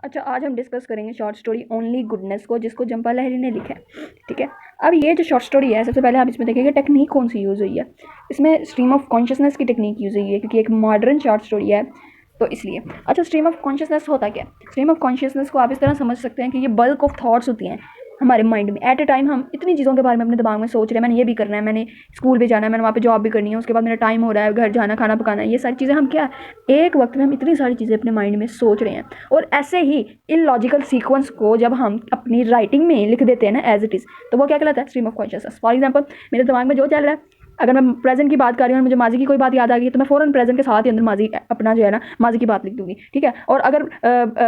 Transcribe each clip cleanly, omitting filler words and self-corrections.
अच्छा, आज हम डिस्कस करेंगे शॉर्ट स्टोरी ओनली गुडनेस को, जिसको जंपा लहरी ने लिखा है। ठीक है, अब ये जो शॉर्ट स्टोरी है, सबसे पहले आप इसमें देखेंगे टेक्निक कौन सी यूज़ हुई है। इसमें स्ट्रीम ऑफ कॉन्शियसनेस की टेक्निक यूज़ हुई है, क्योंकि एक मॉडर्न शॉर्ट स्टोरी है तो इसलिए। अच्छा, स्ट्रीम ऑफ कॉन्शियसनेस होता क्या है? स्ट्रीम ऑफ कॉन्शियसनेस को आप इस तरह समझ सकते हैं कि ये बल्क ऑफ थॉट्स होती हैं हमारे माइंड में। एट ए टाइम हम इतनी चीज़ों के बारे में अपने दिमाग में सोच रहे हैं, मैंने ये भी करना है, मैंने स्कूल भी जाना है, मैंने वहाँ पे जॉब भी करनी है, उसके बाद मेरा टाइम हो रहा है, घर जाना, खाना पकाना है, ये सारी चीज़ें हम क्या एक वक्त में हम इतनी सारी चीज़ें अपने माइंड में सोच रहे हैं। और ऐसे ही इलॉजिकल सीक्वेंस को जब हम अपनी राइटिंग में लिख देते हैं ना एज इट इज़, तो वो क्या कहलाता है? Stream of consciousness. For example, मेरे दिमाग में जो चल रहा है, अगर मैं प्रेजेंट की बात कर रही हूँ और मुझे माजी की कोई बात याद आ गई, तो मैं फ़ौरन प्रेजेंट के साथ ही अंदर माजी अपना जो है ना माजी की बात लिख दूंगी। ठीक है, और अगर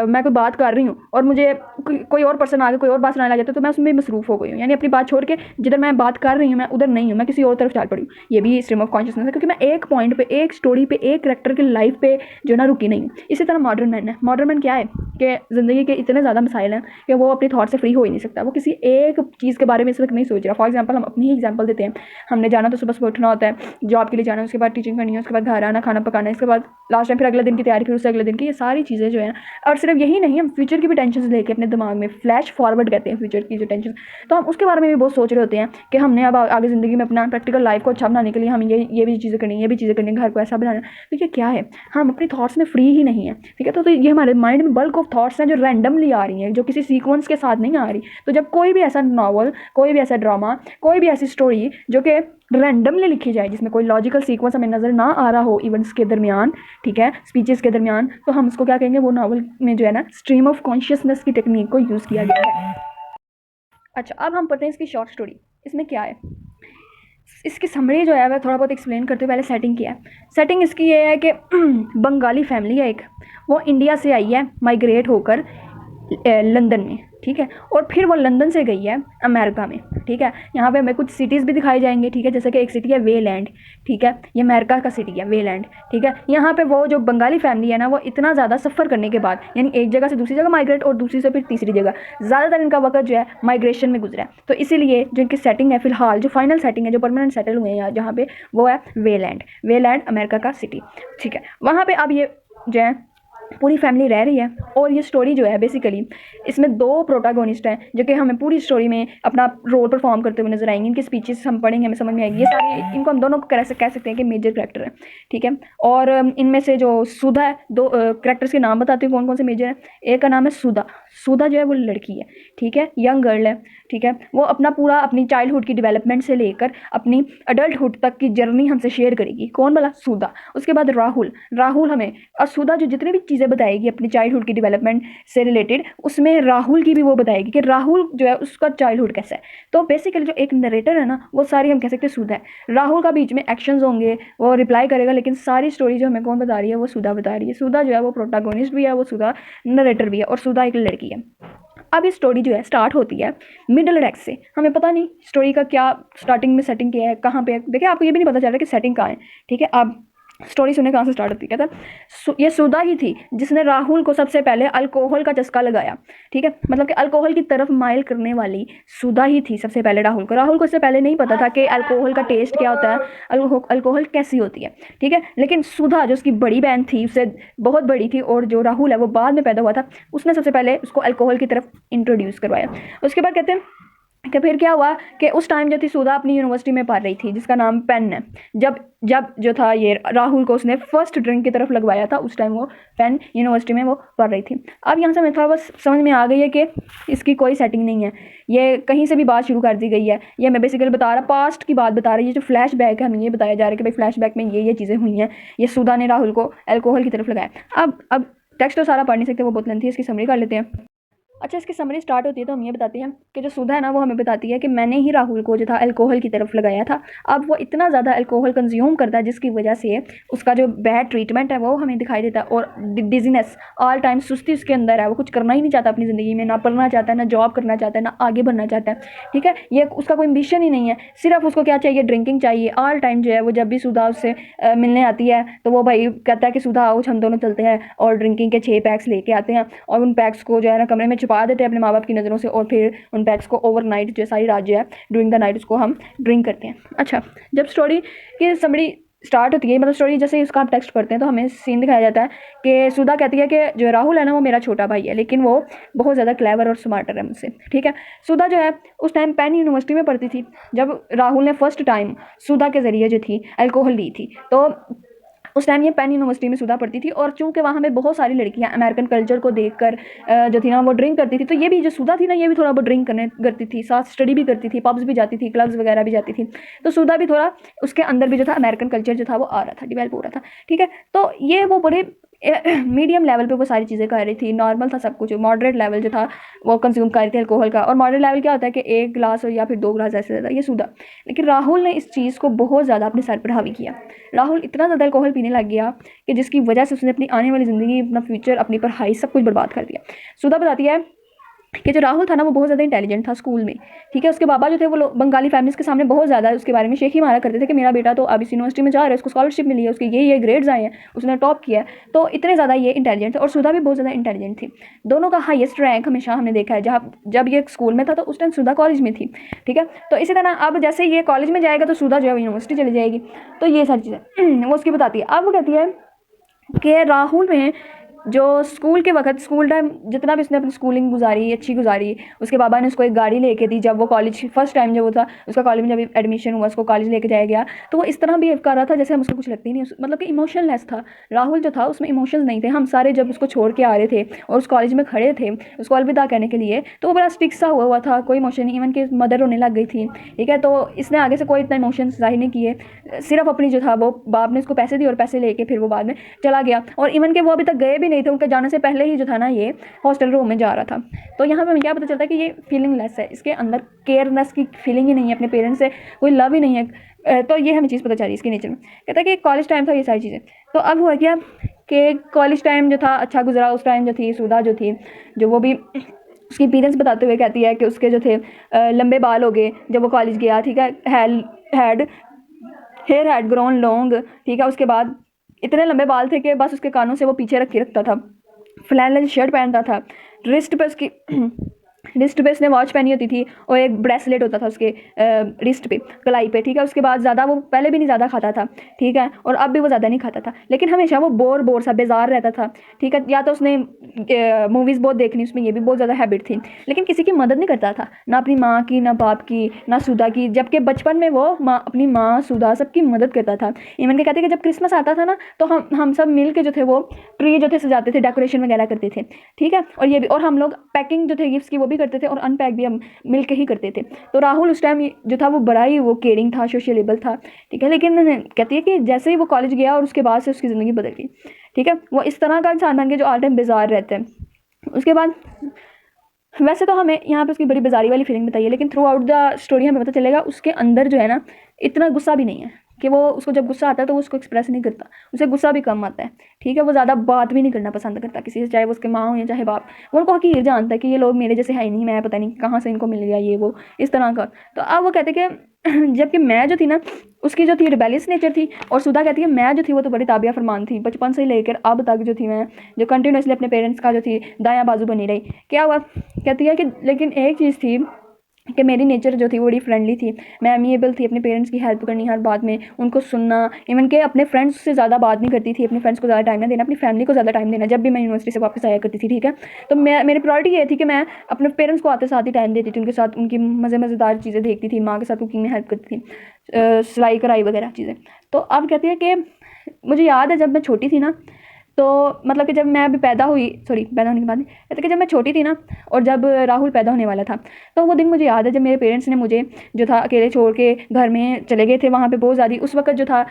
मैं कोई बात कर रही हूँ और मुझे कोई और पर्सन आगे कोई और बात सुनाने लग जाता है, तो मैं उसमें मसरूफ़ हो गई हूँ, यानी अपनी बात छोड़ के जिधर मैं बात कर रही हूँ मैं उधर नहीं हूँ, मैं किसी और तरफ चल पड़ी हूँ। ये भी स्ट्रीम ऑफ कॉन्शियसनेस है, क्योंकि मैं एक पॉइंट पे, एक स्टोरी पे, एक करेक्टर की लाइफ पे जो ना रुकी नहीं हूँ। इसी तरह मॉडर्न मैन है। मॉडर्न मैन क्या है कि ज़िंदगी के इतने ज़्यादा मसाइल हैं कि वो अपनी थॉट से फ्री हो ही नहीं सकता। वो किसी एक चीज़ के बारे में इस वक्त नहीं सोच रहा। फॉर एग्जाम्पल, हम अपनी ही एग्जाम्पल देते हैं। हमने जाना तो सुबह सुबह उठना होता है, जॉब के लिए जाना है, उसके बाद टीचिंग करनी है, उसके बाद घर आना, खाना पकाना है, इसके बाद लास्ट टाइम फिर अगले दिन की तैयारी, फिर उससे अगले दिन की, ये सारी चीज़ें जो है। और सिर्फ यही नहीं, हम फ्यूचर की भी टेंशन लेके अपने दिमाग में फ्लैश फॉरवर्ड कहते हैं फ्यूचर की जो टेंशन, तो हम उसके बारे में भी बहुत सोच रहे होते हैं कि हमने अब आगे ज़िंदगी में अपना प्रैक्टिकल लाइफ को अच्छा बनाने के लिए हम ये भी चीज़ें करनी है, ये भी चीज़ें करनी है, घर को ऐसा बनाना है। तो ये क्या है? हम अपनी थॉट्स में फ्री ही नहीं है। ठीक है, तो ये हमारे माइंड में बल्क ऑफ थॉट्स हैं जो रैंडमली आ रही हैं, जो किसी सीक्वेंस के साथ नहीं आ रही। तो जब कोई भी ऐसा नावल, कोई भी ऐसा ड्रामा, कोई भी ऐसी स्टोरी जो कि रैंडमली लिखी जाए, जिसमें कोई लॉजिकल सीक्वेंस हमें नज़र ना आ रहा हो इवेंट्स के दरमियान, ठीक है, स्पीचेस के दरमियान, तो हम उसको क्या कहेंगे? वो नावल में जो है ना स्ट्रीम ऑफ कॉन्शियसनेस की टेक्निक को यूज़ किया गया है। अच्छा, अब हम पढ़ते हैं इसकी शॉर्ट स्टोरी। इसमें क्या है? इसकी समरी जो है वह थोड़ा बहुत एक्सप्लेन करते हुए पहले सेटिंग किया है। सेटिंग इसकी ये है कि बंगाली फैमिली है एक, वो इंडिया से आई है माइग्रेट होकर लंदन में। ठीक है, और फिर वो लंदन से गई है अमेरिका में। ठीक है, यहाँ पे हमें कुछ सिटीज़ भी दिखाई जाएंगे। ठीक है, जैसे कि एक सिटी है वेलैंड। ठीक है, ये अमेरिका का सिटी है वेलैंड। ठीक है, यहाँ पे वो जो बंगाली फैमिली है ना, वो इतना ज़्यादा सफ़र करने के बाद, यानी एक जगह से दूसरी जगह माइग्रेट और दूसरी से फिर तीसरी जगह, ज़्यादातर इनका वक्त जो है माइग्रेशन में गुजरा है। तो इसीलिए जो इनकी सेटिंग है फिलहाल, जो फाइनल सेटिंग है, जो परमानेंट सेटल हुए हैं यहाँ जहाँ पे, वो है वेलैंड। वेलैंड अमेरिका का सिटी। ठीक है, वहाँ पर अब ये जो है पूरी फैमिली रह रही है। और ये स्टोरी जो है बेसिकली, इसमें दो प्रोटागोनिस्ट हैं जो कि हमें पूरी स्टोरी में अपना रोल परफॉर्म करते हुए नजर आएंगे। इनके स्पीचेस हम पढ़ेंगे, हमें समझ में आएगी। ये सारे, इनको हम दोनों को कह सकते हैं कि मेजर करेक्टर है। ठीक है, और इनमें से जो सुधा है, दो करेक्टर्स के नाम बताती हूँ कौन कौन से मेजर हैं। एक का नाम है सुधा। सुधा जो है वो लड़की है। ठीक है, यंग गर्ल है। ठीक है, वो अपना पूरा अपनी चाइल्डहुड की डेवलपमेंट से लेकर अपनी अडल्टहुड तक की जर्नी हमसे शेयर करेगी। कौन वाला? सुधा। उसके बाद राहुल। राहुल हमें, और सुधा जो जितनी भी चीज़ें बताएगी अपनी चाइल्डहुड की डेवलपमेंट से रिलेटेड, उसमें राहुल की भी वो बताएगी कि राहुल जो है उसका चाइल्डहुड कैसा है। तो बेसिकली जो एक नरेटर है ना, वो सारी हम कह सकते हैं सुधा है। राहुल का बीच में एक्शंस होंगे, वो रिप्लाई करेगा, लेकिन सारी स्टोरी जो हमें कौन बता रही है? वो सुधा बता रही है। सुधा जो है वो प्रोटागोनिस्ट भी है, वो सुधा नरेटर भी है, और सुधा एक लड़की है। अब ये स्टोरी जो है स्टार्ट होती है मिडल डेक्स से। हमें पता नहीं स्टोरी का क्या स्टार्टिंग में सेटिंग क्या है, कहाँ पे है। देखिए, आपको ये भी नहीं पता चल रहा कि सेटिंग कहाँ है। ठीक है, अब स्टोरी सुने कहाँ से स्टार्ट होती है। कहता है ये सुधा ही थी जिसने राहुल को सबसे पहले अल्कोहल का चस्का लगाया। ठीक है, मतलब कि अल्कोहल की तरफ माइल करने वाली सुधा ही थी सबसे पहले राहुल को। राहुल को इससे पहले नहीं पता था कि अल्कोहल का टेस्ट क्या होता है, अल्कोहल कैसी होती है। ठीक है, लेकिन सुधा जो उसकी बड़ी बहन थी, उससे बहुत बड़ी थी, और जो राहुल है वो बाद में पैदा हुआ था, उसने सबसे पहले उसको अल्कोहल की तरफ इंट्रोड्यूस करवाया। उसके बाद कहते हैं कि फिर क्या हुआ कि उस टाइम जो थी सुधा अपनी यूनिवर्सिटी में पढ़ रही थी, जिसका नाम पेन है। जब जब जो था ये राहुल को उसने फर्स्ट ड्रिंक की तरफ लगवाया था, उस टाइम वो पेन यूनिवर्सिटी में वो पढ़ रही थी। अब यहाँ से मेरे थोड़ा बस समझ में आ गई है कि इसकी कोई सेटिंग नहीं है, ये कहीं से भी बात शुरू कर दी गई है। ये मैं बेसिकली बता रहा, पास्ट की बात बता रही है। जो फ्लैश बैक है, हमें ये बताया जा रहा है कि भाई फ्लैश बैक में ये चीज़ें हुई हैं, ये सुधा ने राहुल को अल्कोहल की तरफ लगाया। अब टेक्स्ट तो सारा पढ़ नहीं सकते, वो बहुत लेंथी है, इसकी समरी कर लेते हैं। अच्छा, इसकी समरी स्टार्ट होती है तो हम ये बताते हैं कि जो सुधा है ना, वो हमें बताती है कि मैंने ही राहुल को जो था अल्कोहल की तरफ लगाया था। अब वो इतना ज़्यादा अल्कोहल कंज्यूम करता है जिसकी वजह से उसका जो बैड ट्रीटमेंट है वो हमें दिखाई देता है, और डिजीनेस, ऑल टाइम सुस्ती उसके अंदर है। वो कुछ करना ही नहीं चाहता अपनी ज़िंदगी में, ना पढ़ना चाहता है, ना जॉब करना चाहता है, ना आगे बढ़ना चाहता है। ठीक है, ये उसका कोई एम्बिशन ही नहीं है। सिर्फ उसको क्या चाहिए? ड्रिंकिंग चाहिए ऑल टाइम जो है। वो जब भी सुधा उससे मिलने आती है तो वो भाई कहता है कि सुधा आओ, हम दोनों चलते हैं, और ड्रिंकिंग के 6 पैक्स लेके आते हैं, और उन पैक्स को जो है ना कमरे में छुपा देते हैं अपने माँ बाप की नज़रों से, और फिर उन पैक्स को ओवरनाइट जो सारी रात जो है ड्यूरिंग द नाइट उसको हम ड्रिंक करते हैं। अच्छा, जब स्टोरी की समरी स्टार्ट होती है मतलब स्टोरी, जैसे उसका आप टेक्स्ट पढ़ते हैं तो हमें सीन दिखाया जाता है कि सुधा कहती है कि जो राहुल है ना वो मेरा छोटा भाई है, लेकिन वो बहुत ज़्यादा क्लेवर और स्मार्टर है मुझसे, ठीक है। सुधा जो है उस टाइम पेन यूनिवर्सिटी में पढ़ती थी जब राहुल ने फर्स्ट टाइम सुधा के ज़रिए जो थी अल्कोहल ली थी। तो उस टाइम ये पेन यूनिवर्सिटी में सुधा पढ़ती थी, और चूंकि वहाँ पे बहुत सारी लड़कियाँ अमेरिकन कल्चर को देखकर जो थी ना वो ड्रिंक करती थी, तो ये भी जो सुधा थी ना ये भी थोड़ा बहुत ड्रिंक करने करती थी, साथ स्टडी भी करती थी, पब्स भी जाती थी, क्लब्स वगैरह भी जाती थी। तो सुधा भी थोड़ा उसके अंदर भी जो था अमेरिकन कल्चर जो था वो आ रहा था, डिवेल्प हो रहा था, ठीक है। तो ये वो बड़े मीडियम लेवल पे वो सारी चीज़ें कर रही थी, नॉर्मल था सब कुछ, मॉडरेट लेवल जो था वो कंज्यूम कर रही थी अल्कोहल का। और मॉडरेट लेवल क्या होता है कि 1 ग्लास या फिर 2 ग्लास ऐसे ज़्यादा, ये सुधा। लेकिन राहुल ने इस चीज़ को बहुत ज़्यादा अपने सर पर हावी किया। राहुल इतना ज़्यादा अल्कोहल पीने लग गया कि जिसकी वजह से उसने अपनी आने वाली ज़िंदगी, अपना फ्यूचर, अपनी पढ़ाई सब कुछ बर्बाद कर दिया। सुधा बताती है कि जो राहुल था ना वो बहुत ज़्यादा इंटेलिजेंट था स्कूल में, ठीक है। उसके बाबा जो थे वो बंगाली फैमिलीज़ के सामने बहुत ज़्यादा उसके बारे में शेखी मारा करते थे कि मेरा बेटा तो अब इस यूनिवर्सिटी में जा रहा है, उसको स्कॉलरशिप मिली है, उसके ये ग्रेड्स आए हैं, उसने टॉप किया है। तो इतने ज़्यादा ये इंटेलिजेंट थे, और सुधा भी बहुत ज़्यादा इंटेलिजेंट थी। दोनों का हाईएस्ट रैंक हमेशा हमने देखा है, जहाँ जब ये स्कूल में था तो उस टाइम सुधा कॉलेज में थी, ठीक है। तो इसी तरह अब जैसे ये कॉलेज में जाएगा तो सुधा जो है यूनिवर्सिटी चली जाएगी। तो ये सारी चीज़ें वो उसकी बताती है। अब वो कहती है कि राहुल में जो स्कूल के वक्त, स्कूल टाइम जितना भी उसने अपनी स्कूलिंग गुजारी, अच्छी गुजारी, उसके बाबा ने उसको एक गाड़ी लेके दी जब वो कॉलेज फर्स्ट टाइम जब वो था उसका कॉलेज में, जब एडमिशन हुआ उसको कॉलेज लेके जाया गया, तो वो इस तरह बिहेव कर रहा था जैसे हम उसको कुछ लगता ही नहीं, मतलब कि इमोशनलेस था। राहुल जो था उसमें इमोशंस नहीं थे। हम सारे जब उसको छोड़ के आ रहे थे और उस कॉलेज में खड़े थे उसको अलविदा कहने के लिए, तो वो बड़ा स्टिक सा हुआ था, कोई इमोशन नहीं। इवन कि मदर रोने लग गई थी, ठीक है। तो इसने आगे से कोई इतना इमोशंस जाहिर नहीं किए, सिर्फ अपनी जो था वो बाप ने उसको पैसे दिए और पैसे लेके फिर वो बाद में चला गया। और इवन के वो अभी तक गए भी नहीं थे, उनके जाने से पहले ही जो था ना ये हॉस्टल रूम में जा रहा था। तो यहाँ पे हमें क्या पता चलता है कि ये फीलिंग लेस है, इसके अंदर केयरनेस की फीलिंग ही नहीं है, अपने पेरेंट्स से कोई लव ही नहीं है। तो ये हमें चीज़ पता चली इसके नेचर में। कहता है कि कॉलेज टाइम था ये सारी चीज़ें। तो अब हुआ क्या कि कॉलेज टाइम जो था अच्छा गुजरा। उस टाइम जो थी सुधा जो थी, जो वो भी उसकी पेरेंट्स बताते हुए कहती है कि उसके जो थे लंबे बाल हो गए जब वो कॉलेज गया, ठीक है। Had hair had grown long, ठीक है। उसके बाद इतने लंबे बाल थे कि बस उसके कानों से वो पीछे रख के रखता था। फ्लैनल शर्ट पहनता था। रिस्ट पे उसकी रिस्ट पे उसने वॉच पहनी होती थी और एक ब्रेसलेट होता था उसके रिस्ट पे, कलाई पे, ठीक है। उसके बाद ज़्यादा वो पहले भी नहीं ज़्यादा खाता था, ठीक है, और अब भी वो ज़्यादा नहीं खाता था, लेकिन हमेशा वो बोर सा बेजार रहता था, ठीक है। या तो उसने मूवीज़ बहुत देखनी, उसमें ये भी बहुत ज़्यादा हैबिट थी, लेकिन किसी की मदद नहीं करता था, ना अपनी माँ की, ना बाप की, ना सुधा की। जबकि बचपन में वो अपनी माँ, सुधा, सबकी मदद करता था। इवन के कहते कि जब क्रिसमस आता था ना तो हम सब मिल के जो थे वो ट्री जो थे सजाते थे, डेकोरेशन वगैरह करते थे, ठीक है। और ये भी, और हम लोग पैकिंग जो थे गिफ्ट्स की वो भी करते थे और अनपैक भी हम मिल के ही करते थे। तो राहुल उस टाइम जो था वो बड़ा ही वो केयरिंग था, सोशलेबल था, ठीक है। लेकिन कहती है कि जैसे ही वो कॉलेज गया और उसके बाद से उसकी ज़िंदगी बदल गई, ठीक है। वो इस तरह का इंसान बन गया जो ऑल टाइम बेजार रहता है। उसके बाद वैसे तो हमें यहाँ पे उसकी बड़ी बेजारी वाली फीलिंग बताई है, लेकिन थ्रू आउट द स्टोरी हमें पता चलेगा उसके अंदर जो है ना इतना गुस्सा भी नहीं है, कि वो उसको जब गुस्सा आता है तो वो उसको एक्सप्रेस नहीं करता, उसे गुस्सा भी कम आता है, ठीक है। वो ज़्यादा बात भी नहीं करना पसंद करता किसी से, चाहे वो उसके माँ हो या चाहे बाप। वो उनको हकीर जानता है कि ये लोग मेरे जैसे है ही नहीं, मैं पता नहीं कहाँ से इनको मिल गया ये वो, इस तरह का। तो अब वो कहते कि जबकि मैं जो थी ना उसकी जो थी रिबेलियस नेचर थी, और सुधा कहती है मैं जो थी वो तो बड़ी ताबिया फरमान थी, बचपन से लेकर अब तक जो थी मैं जो कंटिन्यूसली अपने पेरेंट्स का जो थी दायां बाजू बनी रही। क्या हुआ, कहती है कि लेकिन एक चीज़ थी कि मेरी नेचर जो थी वो बड़ी फ्रेंडली थी, मैं अमीएबल थी, अपने पेरेंट्स की हेल्प करनी हर बात में, उनको सुनना। इवन के अपने फ्रेंड्स से ज़्यादा बात नहीं करती थी, अपने फ्रेंड्स को ज़्यादा टाइम ना देना, अपनी फैमिली को ज़्यादा टाइम देना। जब भी मैं यूनिवर्सिटी से वापस आया करती थी, ठीक है, तो मेरी प्रायोरिटी ये थी कि मैं अपने पेरेंट्स को आते साथ ही टाइम देती थी, उनके साथ उनकी मज़ेदार चीज़ें देखती थी, माँ के साथ कुकिंग में हेल्प करती थी, सिलाई कढ़ाई वगैरह चीज़ें। तो अब कहती है कि मुझे याद है जब मैं छोटी थी ना, तो मतलब कि जब मैं अभी पैदा होने के बाद कहते कि जब मैं छोटी थी ना और जब राहुल पैदा होने वाला था, तो वो दिन मुझे याद है जब मेरे पेरेंट्स ने मुझे जो था अकेले छोड़ के घर में चले गए थे। वहाँ पे बहुत ज़्यादा उस वक्त जो था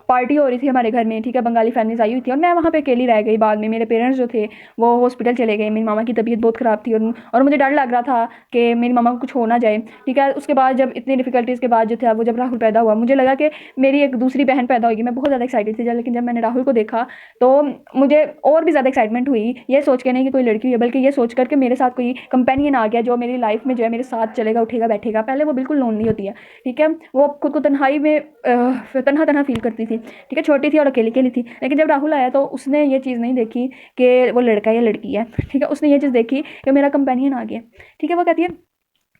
पार्टी हो रही थी हमारे घर में, ठीक है, बंगाली फैमिलीज आई हुई थी और मैं वहाँ पे अकेली रह गई। बाद में मेरे पेरेंट्स जो थे वो हॉस्पिटल चले गए, मेरी मामा की तबीयत बहुत ख़राब थी और मुझे डर लग रहा था कि मेरी मामा को कुछ हो ना जाए, ठीक है। उसके बाद जब इतनी डिफ़िकल्टीज़ के बाद जो था वो जब राहुल पैदा हुआ, मुझे लगा कि मेरी एक दूसरी बहन पैदा होगी। मैं बहुत ज़्यादा एक्साइटेड थी, लेकिन जब मैंने राहुल को देखा तो मुझे और भी ज़्यादा एक्साइटमेंट हुई, ये सोच के नहीं कि कोई लड़की है, बल्कि ये सोच कर के मेरे साथ कोई कंपेनियन आ गया जो मेरी लाइफ में जो है मेरे साथ चलेगा, उठेगा, बैठेगा। पहले वो बिल्कुल लोनली होती है, ठीक है, वो खुद को तन्हाई में तन्हा फील करती थी, ठीक है, छोटी थी और अकेली अकेली थी। लेकिन जब राहुल आया तो उसने ये चीज़ नहीं देखी कि वो लड़का या लड़की है, ठीक है, उसने ये चीज़ देखी कि मेरा कंपेनियन आ गया, ठीक है। वो कहती है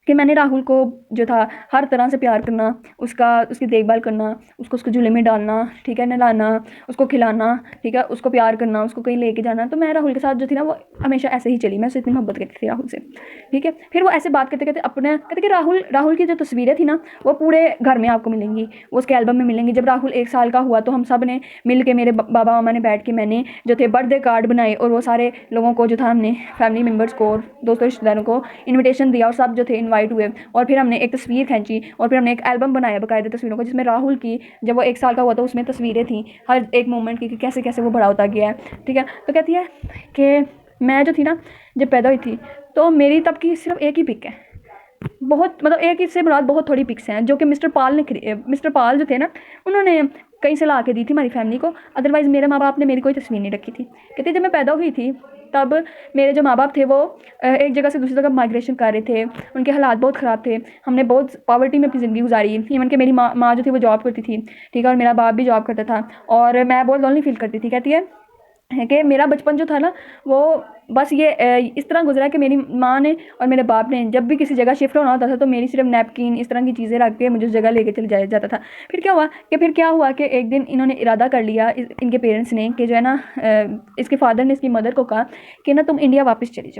कि मैंने राहुल को जो था हर तरह से प्यार करना, उसकी देखभाल करना, उसको झूले में डालना, ठीक है, नहलाना, उसको खिलाना, ठीक है, उसको प्यार करना, उसको कहीं लेके जाना। तो मैं राहुल के साथ जो थी ना वो हमेशा ऐसे ही चली, मैं उससे इतनी मोहब्बत करती थी राहुल से, ठीक है। फिर वो ऐसे बात करते करते अपने कहते कि राहुल की जो तस्वीरें थी ना वो पूरे घर में आपको मिलेंगी, वो उसके एल्बम में मिलेंगी। जब राहुल 1 साल का हुआ तो हम सब ने मिल के, मेरे बाबा मामा ने बैठ के मैंने जो थे बर्थडे कार्ड बनाए और वो सारे लोगों को जो था हमने फैमिली मेम्बर्स को और दोस्तों रिश्तेदारों को इन्विटेशन दिया और सब जो थे इनवाइट हुए। और फिर हमने एक तस्वीर खींची और फिर हमने एक एल्बम बनाया बाकायदा तस्वीरों को, जिसमें राहुल की जब वो 1 साल का हुआ तो उसमें तस्वीरें थी हर एक मोमेंट की कि कैसे कैसे वो बड़ा होता गया है, ठीक है। तो कहती है कि मैं जो थी ना जब पैदा हुई थी तो मेरी तब की सिर्फ एक ही पिक है, बहुत मतलब एक इससे मुराद बहुत थोड़ी पिक्स हैं जो कि मिस्टर पाल जो थे ना उन्होंने कहीं से ला के दी थी हमारी फैमिली को। अदरवाइज़ मेरे माँ बाप ने मेरी कोई तस्वीर नहीं रखी थी। कहते जब मैं पैदा हुई थी तब मेरे जो माँ बाप थे वो एक जगह से दूसरी जगह माइग्रेशन कर रहे थे, उनके हालात बहुत ख़राब थे, हमने बहुत पॉवर्टी में अपनी ज़िंदगी गुजारी। इवन कि मेरी माँ जो थी वो जॉब करती थी, ठीक है, और मेरा बाप भी जॉब करता था और मैं बहुत लोनली फील करती थी। कहती है कि मेरा बचपन जो था ना वो बस ये इस तरह गुजरा कि मेरी माँ ने और मेरे बाप ने जब भी किसी जगह शिफ्ट होना होता था तो मेरी सिर्फ नैपकिन इस तरह की चीज़ें रख के मुझे उस जगह लेके चले जाया जाता था। फिर क्या हुआ कि एक दिन इन्होंने इरादा कर लिया, इनके पेरेंट्स ने, कि जो है ना इसके फादर ने इसकी मदर को कहा कि ना तुम इंडिया वापस चली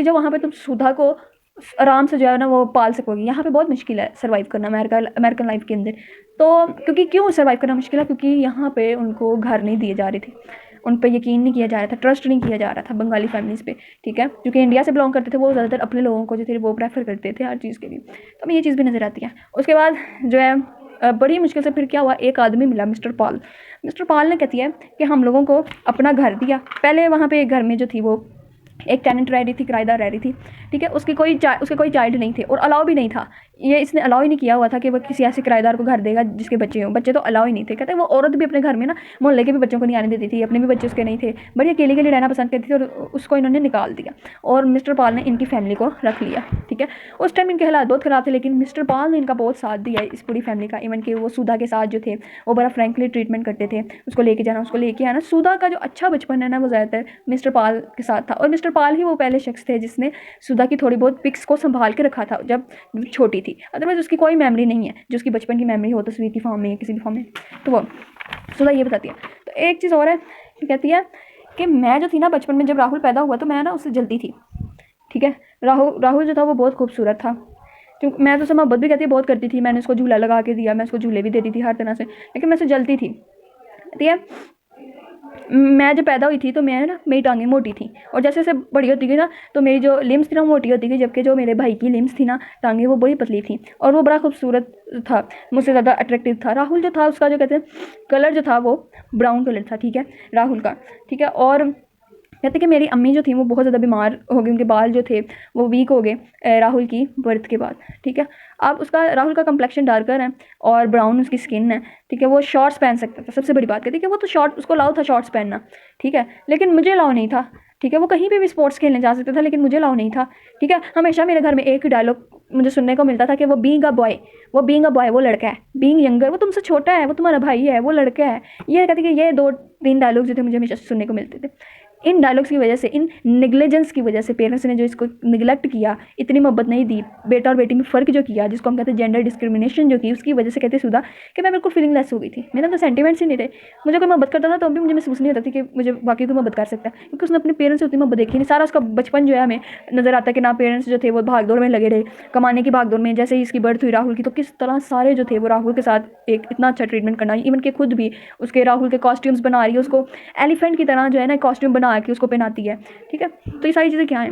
जाओ, वहाँ पर तुम सुधा को आराम से जो है ना वो पाल सकोगी। यहाँ पे बहुत मुश्किल है सर्वाइव करना अमेरिकन लाइफ के अंदर। तो क्योंकि क्यों सर्वाइव करना मुश्किल है, क्योंकि यहाँ पे उनको घर नहीं दिए जा रहे थे, उन पे यकीन नहीं किया जा रहा था, ट्रस्ट नहीं किया जा रहा था बंगाली फैमिलीज़ पे, ठीक है। क्योंकि इंडिया से बिलोंग करते थे वो ज़्यादातर अपने लोगों को जो थे वो प्रेफर करते थे हर चीज़ के लिए। तो हमें ये चीज़ भी नज़र आती है। उसके बाद जो है बड़ी मुश्किल से फिर क्या हुआ, एक आदमी मिला मिस्टर पॉल ने कहती है कि हम लोगों को अपना घर दिया। पहले वहाँ पे एक घर में जो थी वो एक टेनेंट रह रही थी, किराएदार रह रही थी, ठीक है। उसके कोई चाइल्ड नहीं थे और अलाउ भी नहीं था, ये इसने अलाउ ही नहीं किया हुआ था कि वो किसी ऐसे किराएदार को घर देगा जिसके बच्चे हों। बच्चे तो अलाउ ही नहीं थे। कहते हैं वो औरत भी अपने घर में ना मोहल्ले के भी बच्चों को नहीं आने देती थी, अपने भी बच्चे उसके नहीं थे, बड़ी अकेले के लिए रहना पसंद करती थी और उसको इन्होंने निकाल दिया और मिस्टर पॉल ने इनकी फैमिली को रख लिया, ठीक है। उस टाइम इनके हालात बहुत ख़राब थे लेकिन मिस्टर पॉल ने इनका बहुत साथ दिया इस पूरी फैमिली का। इवन कि वो सुधा के साथ जो थे वो बड़ा फ्रेंकली ट्रीटमेंट करते थे, उसको लेके जाना, उसको लेके आना। सुधा का जो अच्छा बचपन है ना वो ज़्यादातर मिस्टर पॉल के साथ था और मिस्टर पॉल ही वो पहले शख्स थे जिसने सुधा की थोड़ी बहुत पिक्स को संभाल के रखा था जब छोटी थी। अदरवाइज उसकी कोई मेमोरी नहीं है जो उसकी बचपन की मेमोरी हो तस्वीर की फॉर्म में या किसी भी फॉर्म में। तो वो सुधा ये बताती है। तो एक चीज़ और है, कहती है कि मैं जो थी ना बचपन में जब राहुल पैदा हुआ तो मैं ना उससे जलती थी, ठीक है। राहुल जो था वो बहुत खूबसूरत था, क्योंकि मैं तो उससे मोहब्बत भी कहती है बहुत करती थी, मैंने उसको झूला लगा के दिया, मैं उसको झूले भी देती थी हर तरह से, लेकिन मैं उससे जलती थी, ठीक है। मैं जब पैदा हुई थी तो मैं ना मेरी टांगें मोटी थी और जैसे जैसे बड़ी होती गई ना तो मेरी जो लिम्स थी ना मोटी होती गई, जबकि जो मेरे भाई की लिम्स थी ना टांगें वो बड़ी पतली थी और वो बड़ा खूबसूरत था, मुझसे ज़्यादा अट्रैक्टिव था। राहुल जो था उसका जो कहते हैं कलर जो था वो ब्राउन कलर था, ठीक है, राहुल का, ठीक है। और कहते कि मेरी अम्मी जो थी वो बहुत ज़्यादा बीमार हो गई, उनके बाल जो थे वो वीक हो गए राहुल की बर्थ के बाद, ठीक है। अब राहुल का कम्प्लेक्शन डार्कर है और ब्राउन उसकी स्किन है, ठीक है। वो शॉर्ट्स पहन सकता था, सबसे बड़ी बात कहती है कि वो तो उसको अलाउ था शॉर्ट्स पहनना, ठीक है, लेकिन मुझे अलाउ नहीं था, ठीक है। वो कहीं पे भी स्पोर्ट्स खेलने जा सकता था लेकिन मुझे अलाउ नहीं था, ठीक है। हमेशा मेरे घर में एक डायलॉग मुझे सुनने को मिलता था कि वो बीइंग अ बॉय वो लड़का है, बीइंग यंगर वो तुमसे छोटा है, वो तुम्हारा भाई है, वो लड़का है। ये कहती कि ये 2-3 डायलॉग जो थे मुझे हमेशा सुनने को मिलते थे। इन डायलॉग्स की वजह से, इन नेग्लिजेंस की वजह से पेरेंट्स ने जो इसको निगलेक्ट किया, इतनी मोहब्बत नहीं दी, बेटा और बेटी में फ़र्क जो किया जिसको हम कहते हैं जेंडर डिस्क्रिमिनेशन जो की, उसकी वजह से कहते सुधा कि मैं बिल्कुल फीलिंग लेस हो गई थी, मेरे तो सेंटिमेंट्स ही नहीं थे। मुझे कोई मोहब्बत करता था तो भी मुझे महसूस नहीं होता थी कि मुझे बाकी कोई मोहब्बत कर सकता है, क्योंकि उसने अपने पेरेंट्स से उतनी मोहब्बत देखी नहीं। सारा उसका बचपन जो है हमें नज़र आता है कि ना पेरेंट्स जो थे वो भागदौड़ में लगे रहे, कमाने की भागदौड़ में। जैसे ही इसकी बर्थ हुई राहुल की तो किस तरह सारे जो थे वो राहुल के साथ एक इतना अच्छा ट्रीटमेंट करना, इवन कि खुद भी उसके राहुल के कॉस्ट्यूम्स बना रही है, उसको एलिफेंट की तरह जो है ना कॉस्ट्यूम बना के उसको पहनाती है, ठीक है। तो ये सारी चीज़ें क्या हैं,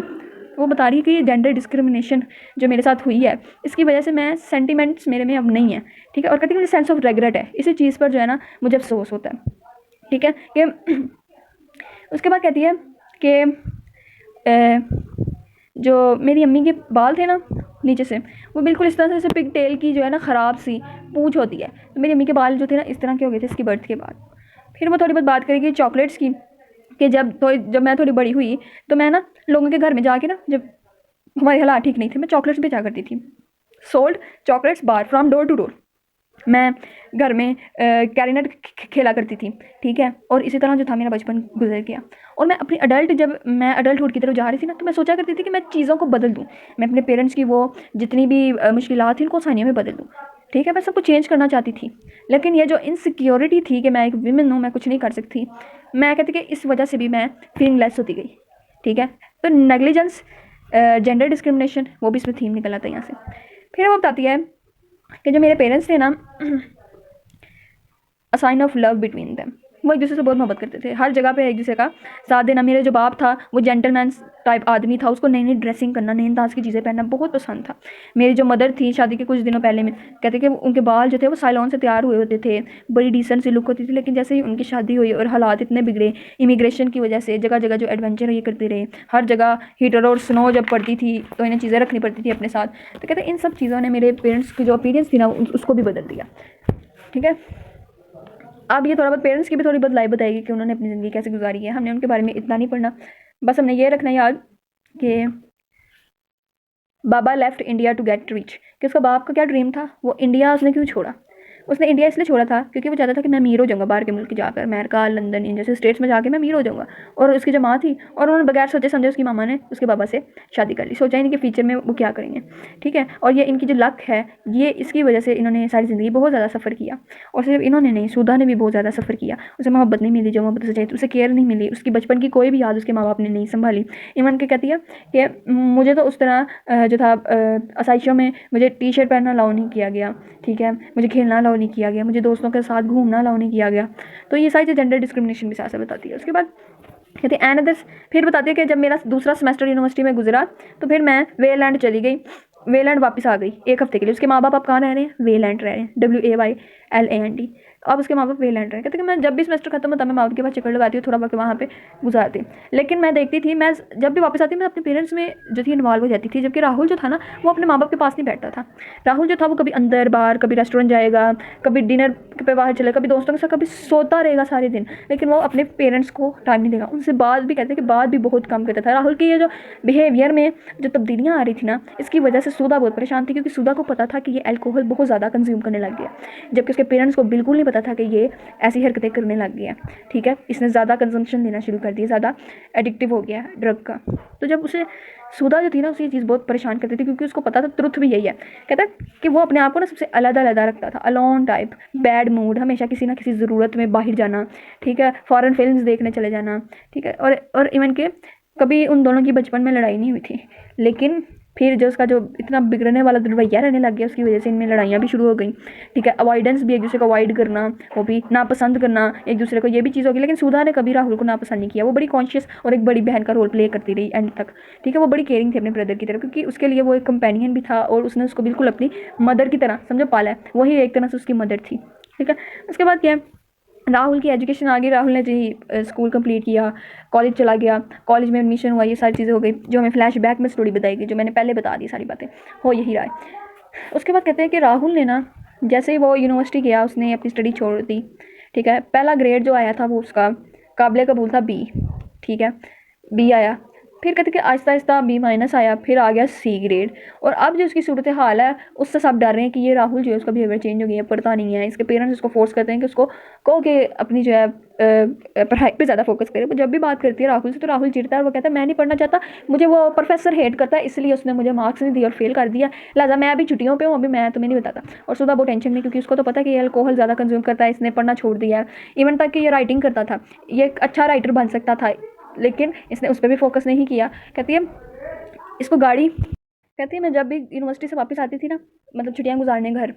वो बता रही है कि ये जेंडर डिस्क्रिमिनेशन जो मेरे साथ हुई है इसकी वजह से मैं सेंटिमेंट्स मेरे में अब नहीं है, ठीक है। और कहती है मुझे सेंस ऑफ रेग्रेट है, इसी चीज़ पर जो है ना मुझे अफसोस होता है, ठीक है। कि उसके बाद कहती है कि जो मेरी अम्मी के बाल थे ना नीचे से वो बिल्कुल इस तरह से पिग टेल की जो है ना ख़राब सी पूंछ होती है, तो मेरी अम्मी के बाल जो थे ना इस तरह के हो गए थे इसकी बर्थ के बाद। फिर वो थोड़ी बहुत बात करेगी चॉकलेट्स की, कि जब मैं थोड़ी बड़ी हुई तो मैं ना लोगों के घर में जाके ना, जब हमारे हालात ठीक नहीं थे, मैं चॉकलेट्स बेचा करती थी, sold chocolates bar from door to door, मैं घर में कैरिनेट खेला करती थी, ठीक है। और इसी तरह जो था मेरा बचपन गुजर गया। और मैं अपनी जब मैं अडल्टहुड की तरफ जा रही थी ना, तो मैं सोचा करती थी कि मैं चीज़ों को बदल दूँ, मैं अपने पेरेंट्स की वो जितनी भी मुश्किलात थी उनको आसानियों में बदल दूँ, ठीक है। मैं सब कुछ चेंज करना चाहती थी, लेकिन ये जो इनसिक्योरिटी थी कि मैं एक वीमेन हूँ, मैं कुछ नहीं कर सकती, मैं कहती कि इस वजह से भी मैं फीलिंग लेस होती गई, ठीक है। तो नेग्लिजेंस, जेंडर डिस्क्रिमिनेशन, वो भी इसमें थीम निकल आता है यहाँ से। फिर वो बताती है कि जो मेरे पेरेंट्स थे ना, a sign of love between them, वो एक दूसरे से बहुत मोहब्बत करते थे, हर जगह पे एक दूसरे का साथ देना। मेरे जो बाप था वो जेंटलमैन टाइप आदमी था, उसको नई नई ड्रेसिंग करना, नई ताज की चीज़ें पहनना बहुत पसंद था। मेरी जो मदर थी, शादी के कुछ दिनों पहले में कहते कि उनके बाल जो थे वो साइलॉन से तैयार हुए होते थे, बड़ी डिसेंट सी लुक होती थी। लेकिन जैसे ही उनकी शादी हुई और हालात इतने बिगड़े इमिग्रेशन की वजह से, जगह जगह जो एडवेंचर ये करते रहे, हर जगह हीटर और स्नो जब पड़ती थी तो इन्हें चीज़ें रखनी पड़ती थी अपने साथ। तो कहते इन सब चीज़ों ने मेरे पेरेंट्स की जो अपीयरेंस थी ना उसको भी बदल दिया, ठीक है। अब ये थोड़ा बहुत पेरेंट्स की भी थोड़ी बहुत लाइफ बताएगी कि उन्होंने अपनी ज़िंदगी कैसे गुजारी है। हमने उनके बारे में इतना नहीं पढ़ना, बस हमने ये रखना याद कि बाबा left India to get rich, कि उसका बाप का क्या ड्रीम था, वो इंडिया उसने क्यों छोड़ा। उसने इंडिया इसलिए छोड़ा था क्योंकि वो चाहता था कि मैं अमीर हो जाऊँगा, बाहर के मुल्क जाकर, अमेरिका, लंदन, इन जैसे स्टेट्स में जाके मैं अमीर हो जाऊँगा। और उसकी जो माँ थी, और उन्होंने बगैर सोचे समझे उसकी मामा ने उसके बाबा से शादी कर ली, सोचा ही नहीं कि फ्यूचर में वो क्या करेंगे, ठीक है। और ये इनकी जो लक है, ये इसकी वजह से इन्होंने सारी ज़िंदगी बहुत ज़्यादा सफ़र किया। और सिर्फ इन्होंने नहीं, सुधा ने भी बहुत ज़्यादा सफ़र किया। उसे मोहब्बत नहीं मिली जो मोहब्बत से चाहिए, उसे केयर नहीं मिली, उसकी बचपन की कोई भी याद उसके माँ बाप ने नहीं संभाली। इवन के कहती है कि मुझे तो उस तरह जो था आसाइशों में मुझे टी शर्ट पहनना अलाउ नहीं किया गया, ठीक है, मुझे खेलना अलाउ नहीं किया गया, मुझे दोस्तों के साथ घूमना अलाउ नहीं किया गया। तो ये सारी जेंडर डिस्क्रिमिनेशन भी साथ साथ बताती है। उसके बाद कहते हैं एंड अदर्स, फिर बताती है कि जब मेरा दूसरा सेमेस्टर यूनिवर्सिटी में गुजरा तो फिर मैं वेलैंड चली गई, वेलैंड वापस आ गई एक हफ्ते के लिए। उसके माँ बाप अब कहाँ रह रहे हैं, वेलैंड रह रहे हैं, WAYLAND। अब उसके माँ बाप वेलैंड रहे, कहते कि मैं जब भी सेमेस्टर खत्म होता मैं माँ बाप के पास चक्कर लगाती हूँ, थोड़ा वक्त वहाँ पे गुजारती। लेकिन मैं देखती थी, मैं जब भी वापस आती मैं अपने पेरेंट्स में जो थी इन्वॉल्व हो जाती थी, जबकि राहुल जो था ना वो अपने माँ बाप के पास नहीं बैठता था। राहुल जो था वो कभी अंदर बाहर, कभी रेस्टोरेंट जाएगा, कभी डिनर पे बाहर चलेगा, कभी दोस्तों के साथ, कभी सोता रहेगा सारे दिन, लेकिन वो अपने पेरेंट्स को टाइम नहीं देगा। उनसे बात भी कहते हैं कि बात भी बहुत कम करता था। राहुल की ये जो बिहेवियर में जो तब्दीलियाँ आ रही थी ना, इसकी वजह से सुधा बहुत परेशान थी, क्योंकि सुधा को पता था कि ये अल्कोहल बहुत ज़्यादा कंज्यूम करने लग गया, जबकि उसके पेरेंट्स को बिल्कुल नहीं पता था कि ये ऐसी हरकतें करने लग गया, ठीक है। इसने ज़्यादा कंजम्पशन लेना शुरू कर दिया, ज़्यादा एडिक्टिव हो गया ड्रग का। तो जब उसे सुधा जो थी ना, उसे ये चीज़ बहुत परेशान करती थी, क्योंकि उसको पता था ट्रुथ भी यही है। कहता है कि वो अपने आप को ना सबसे अलग रखता था, अलोन टाइप, बैड मूड, हमेशा किसी ना किसी ज़रूरत में बाहर जाना, ठीक है, फॉरेन फिल्म्स देखने चले जाना, ठीक है। और इवन के कभी उन दोनों की बचपन में लड़ाई नहीं हुई थी, लेकिन फिर जो उसका जो इतना बिगड़ने वाला रवैया रहने लग गया, उसकी वजह से इनमें लड़ाइयाँ भी शुरू हो गई, ठीक है। अवॉइडेंस भी, एक दूसरे को अवॉइड करना, वो भी नापसंद करना एक दूसरे को, ये भी चीज़ होगी। लेकिन सुधा ने कभी राहुल को नापसंद नहीं किया, वो बड़ी कॉन्शियस और एक बड़ी बहन का रोल प्ले करती रही एंड तक, ठीक है। वो बड़ी केयरिंग थी अपने ब्रदर की तरफ, क्योंकि उसके लिए वो एक कंपेनियन भी था और उसने उसको बिल्कुल अपनी मदर की तरह समझो पाला है, वही एक तरह से उसकी मदर थी, ठीक है। उसके बाद क्या है, राहुल की एजुकेशन आ गई, राहुल ने जी स्कूल कंप्लीट किया, कॉलेज चला गया, कॉलेज में एडमिशन हुआ, ये सारी चीज़ें हो गई जो हमें फ्लैशबैक में स्टोरी बताएगी, जो मैंने पहले बता दी सारी बातें, हो यही रहा है। उसके बाद कहते हैं कि राहुल ने ना जैसे ही वो यूनिवर्सिटी गया, उसने अपनी स्टडी छोड़ दी, ठीक है। पहला ग्रेड जो आया था वो उसका काबिल कबूल था, बी, ठीक है, बी आया। फिर कहते कि आहिस्ता आहिस्ता B- आया, फिर आ गया C ग्रेड। और अब जो उसकी सूरत हाल है, उससे सब डर रहे हैं कि ये राहुल जो है उसका बिहेवियर चेंज हो गया है, पढ़ता नहीं है। इसके पेरेंट्स उसको फोर्स करते हैं कि उसको कहो कि अपनी जो है पढ़ाई पे ज़्यादा फोकस करे। वो जब भी बात करती है राहुल से तो राहुल चिढ़ता है और वो कहता है मैं नहीं पढ़ना चाहता, मुझे वो प्रोफेसर हेट करता है, इसलिए उसने मुझे मार्क्स नहीं दिए और फेल कर दिया, लिहाजा मैं अभी छुट्टियों पे हूँ, अभी मैं तुम्हें नहीं बताता। और सुधा बहुत टेंशन में, क्योंकि उसको तो पता है कि ये अल्कोहल ज़्यादा कंज्यूम करता है, इसने पढ़ना छोड़ दिया है। इवन तक कि ये राइटिंग करता था, ये एक अच्छा राइटर बन सकता था, लेकिन इसने उस पर भी फोकस नहीं किया। कहती है इसको गाड़ी, कहती है मैं जब भी यूनिवर्सिटी से वापस आती थी ना, मतलब छुट्टियां गुजारने घर,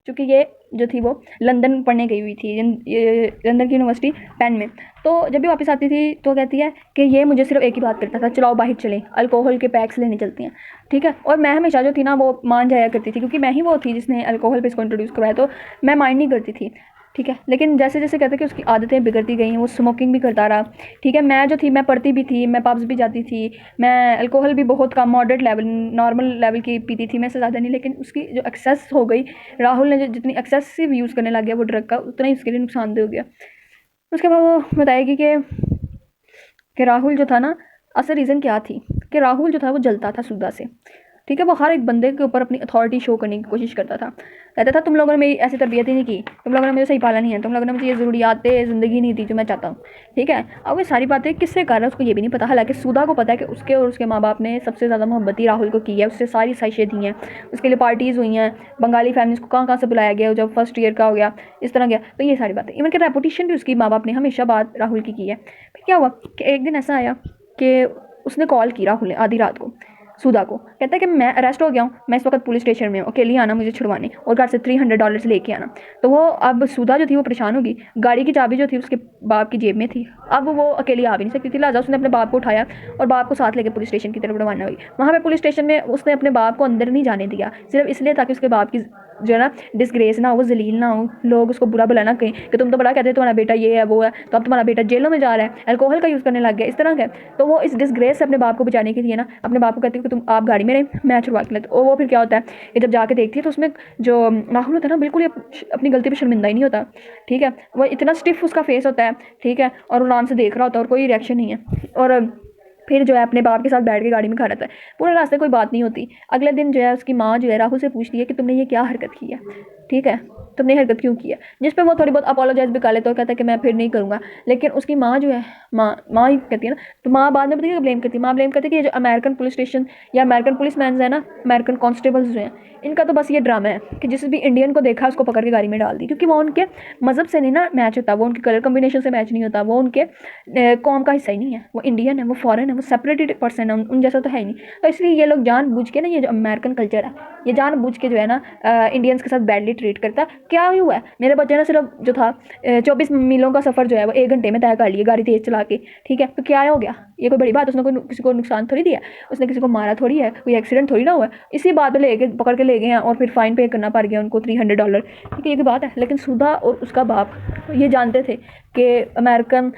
चूँकि ये जो थी वो लंदन पढ़ने गई हुई थी, ये लंदन की यूनिवर्सिटी पेन में। तो जब भी वापस आती थी तो कहती है कि ये मुझे सिर्फ एक ही बात करता था, चलाओ बाहर चलें, अल्कोहल के पैक्स लेने चलती हैं, ठीक है। और मैं हमेशा जो थी ना वो मान जाया करती थी, क्योंकि मैं ही वो थी जिसने अल्कोहल पे इसको इंट्रोड्यूस करवाया, तो मैं माइंड नहीं करती थी, ठीक है। लेकिन जैसे जैसे कहते हैं कि उसकी आदतें बिगड़ती गई, वो स्मोकिंग भी करता रहा, ठीक है। मैं जो थी मैं पढ़ती भी थी, मैं पब्स भी जाती थी, मैं अल्कोहल भी बहुत कम मॉडरेट लेवल, नॉर्मल लेवल की पीती थी, मैं से ज़्यादा नहीं। लेकिन उसकी जो एक्सेस हो गई, राहुल ने जो जितनी एक्सेसिव यूज़ करने लग गया वो ड्रग का, उतना ही उसके लिए नुकसानदेह हो गया। उसके बाद वो बताएगी कि राहुल जो था ना, असल रीज़न क्या थी, कि राहुल जो था वो जलता था सुधा से। ठीक है। वो हर एक बंदे के ऊपर अपनी अथॉरिटी शो करने की कोशिश करता था, कहता था तुम लोगों ने मेरी ऐसी तरबियत ही नहीं की, तुम लोगों ने मुझे सही पाला नहीं है, तुम लोगों ने मुझे ये ज़रूरियात ज़िंदगी नहीं दी जो मैं चाहता हूँ, ठीक है। अब वो सारी बातें किससे कर रहा है उसको ये भी नहीं पता। हालांकि सुधा को पता है कि उसके और उसके माँ बाप ने सबसे ज़्यादा मोहब्बती राहुल को की है, उससे सारी साइशें दी हैं, उसके लिए पार्टीज़ हुई हैं, बंगाली फैमिलीज़ को कहाँ कहाँ से बुलाया गया, जब फर्स्ट ईयर का हो गया इस तरह गया, तो ये सारी बातें। इवन कि रेपुटेशन भी उसकी माँ बाप ने हमेशा बात राहुल की है। फिर क्या हुआ कि एक दिन ऐसा आया कि उसने कॉल की राहुल ने आधी रात को सुधा को, कहता है कि मैं अरेस्ट हो गया हूँ, मैं इस वक्त पुलिस स्टेशन में हूँ, अकेली आना मुझे छुड़वाने और घर से $300 लेके आना। तो वो अब सुधा जो थी वो परेशान होगी, गाड़ी की चाबी जो थी उसके बाप की जेब में थी, अब वो अकेली आ भी नहीं सकती थी, लिहाजा उसने अपने बाप को उठाया और बाप को साथ लेकर पुलिस स्टेशन की तरफ रवाना हुई। वहाँ पे पुलिस स्टेशन में उसने अपने बाप को अंदर नहीं जाने दिया, सिर्फ इसलिए ताकि उसके बाप की जो है ना डिसग्रेस ना हो, जलील ना हो, लोग उसको बुरा बुला ना कहें कि तुम तो बड़ा कहते तुम्हारा बेटा ये है वो है, तो अब तुम्हारा बेटा जेलों में जा रहा है, अल्कोहल का यूज़ करने लग गया, इस तरह का। तो वो इस डिसग्रेस से अपने बाप को बचाने के लिए ना अपने बाप को कहती है कि तुम आप गाड़ी में रहे, मैं छुड़वा के लेता। और वो फिर क्या होता है कि जब जाके देखती है तो उसमें जो राहुल होता है ना बिल्कुल ही अपनी गलती पर शर्मिंदा ही नहीं होता, ठीक है। वो इतना स्टिफ उसका फेस होता है, ठीक है, और वो आराम से देख रहा होता है और कोई रिएक्शन नहीं है। और फिर जो है अपने बाप के साथ बैठ के गाड़ी में खा रहता है, पूरे रास्ते कोई बात नहीं होती। अगले दिन जो है उसकी माँ जो है राहुल से पूछती है कि तुमने ये क्या हरकत की है, ठीक है, तुमने हरकत क्यों की है, जिस पे वो थोड़ी बहुत अपोलोजाइज भी कर लेता है, कहता है कि मैं फिर नहीं करूँगा। लेकिन उसकी माँ जो है माँ ही कहती है ना, तो माँ बाद में बताइए ब्लेम करती है, माँ ब्लेम करती है कि ये जो अमेरिकन पुलिस स्टेशन या अमेरिकन पुलिस मैन है ना, अमेरिकन कॉन्स्टेबल्स जो हैं, इनका तो बस ये ड्रामा है कि जिस भी इंडियन को देखा उसको पकड़ के गाड़ी में डाल दी, क्योंकि वो उनके मज़हब से नहीं ना मैच होता, वो उनके कलर कम्बिनेशन से मैच नहीं होता, वो उनके कौम का हिस्सा ही नहीं है, वो इंडियन है, वो फॉरेन है, वो सेपरेटेड पर्सन है, उन जैसा तो है ही नहीं। तो इसलिए ये लोग जानबूझ के ना, ये जो अमेरिकन कल्चर है ये जानबूझ के जो है ना इंडियंस के साथ बैडली ट्रीट करता है। क्या हुआ है, मेरे बच्चे ने सिर्फ जो था 24 मीलों का सफ़र जो है वो 1 घंटे में तय कर लिया गाड़ी तेज़ चला के, ठीक है। तो क्या हो गया, ये कोई बड़ी बात, उसने कोई किसी को नुकसान थोड़ी दिया, उसने किसी को मारा थोड़ी है, कोई एक्सीडेंट थोड़ी ना हुआ है, इसी बात पे लेके पकड़ के ले गए हैं और फिर फाइन पे करना पड़ गया उनको $300, ठीक है, ये की बात है। लेकिन सुधा और उसका बाप ये जानते थे कि अमेरिकन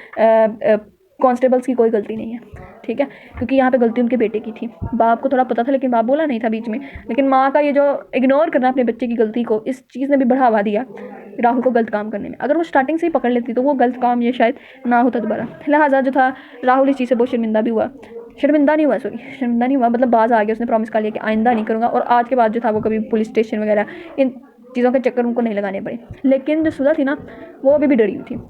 कांस्टेबल्स की कोई गलती नहीं है, ठीक है, क्योंकि यहाँ पे गलती उनके बेटे की थी। बाप को थोड़ा पता था लेकिन बाप बोला नहीं था बीच में। लेकिन माँ का ये जो इग्नोर करना अपने बच्चे की गलती को, इस चीज़ ने भी बढ़ावा दिया राहुल को गलत काम करने में। अगर वो स्टार्टिंग से ही पकड़ लेती तो वो गलत काम ये शायद ना होता दोबारा। लिहाजा जो था राहुल इस चीज़ से बहुत शर्मिंदा भी हुआ, शर्मिंदा नहीं हुआ, सॉरी शर्मिंदा नहीं हुआ, मतलब बाज आ गया, उसने प्रॉमिस कर लिया कि आइंदा नहीं करूँगा। और आज के बाद जो था वो कभी पुलिस स्टेशन वगैरह इन चीज़ों के चक्कर उनको नहीं लगाने पड़े। लेकिन जो सुधा थी ना वो अभी भी डरी हुई थी।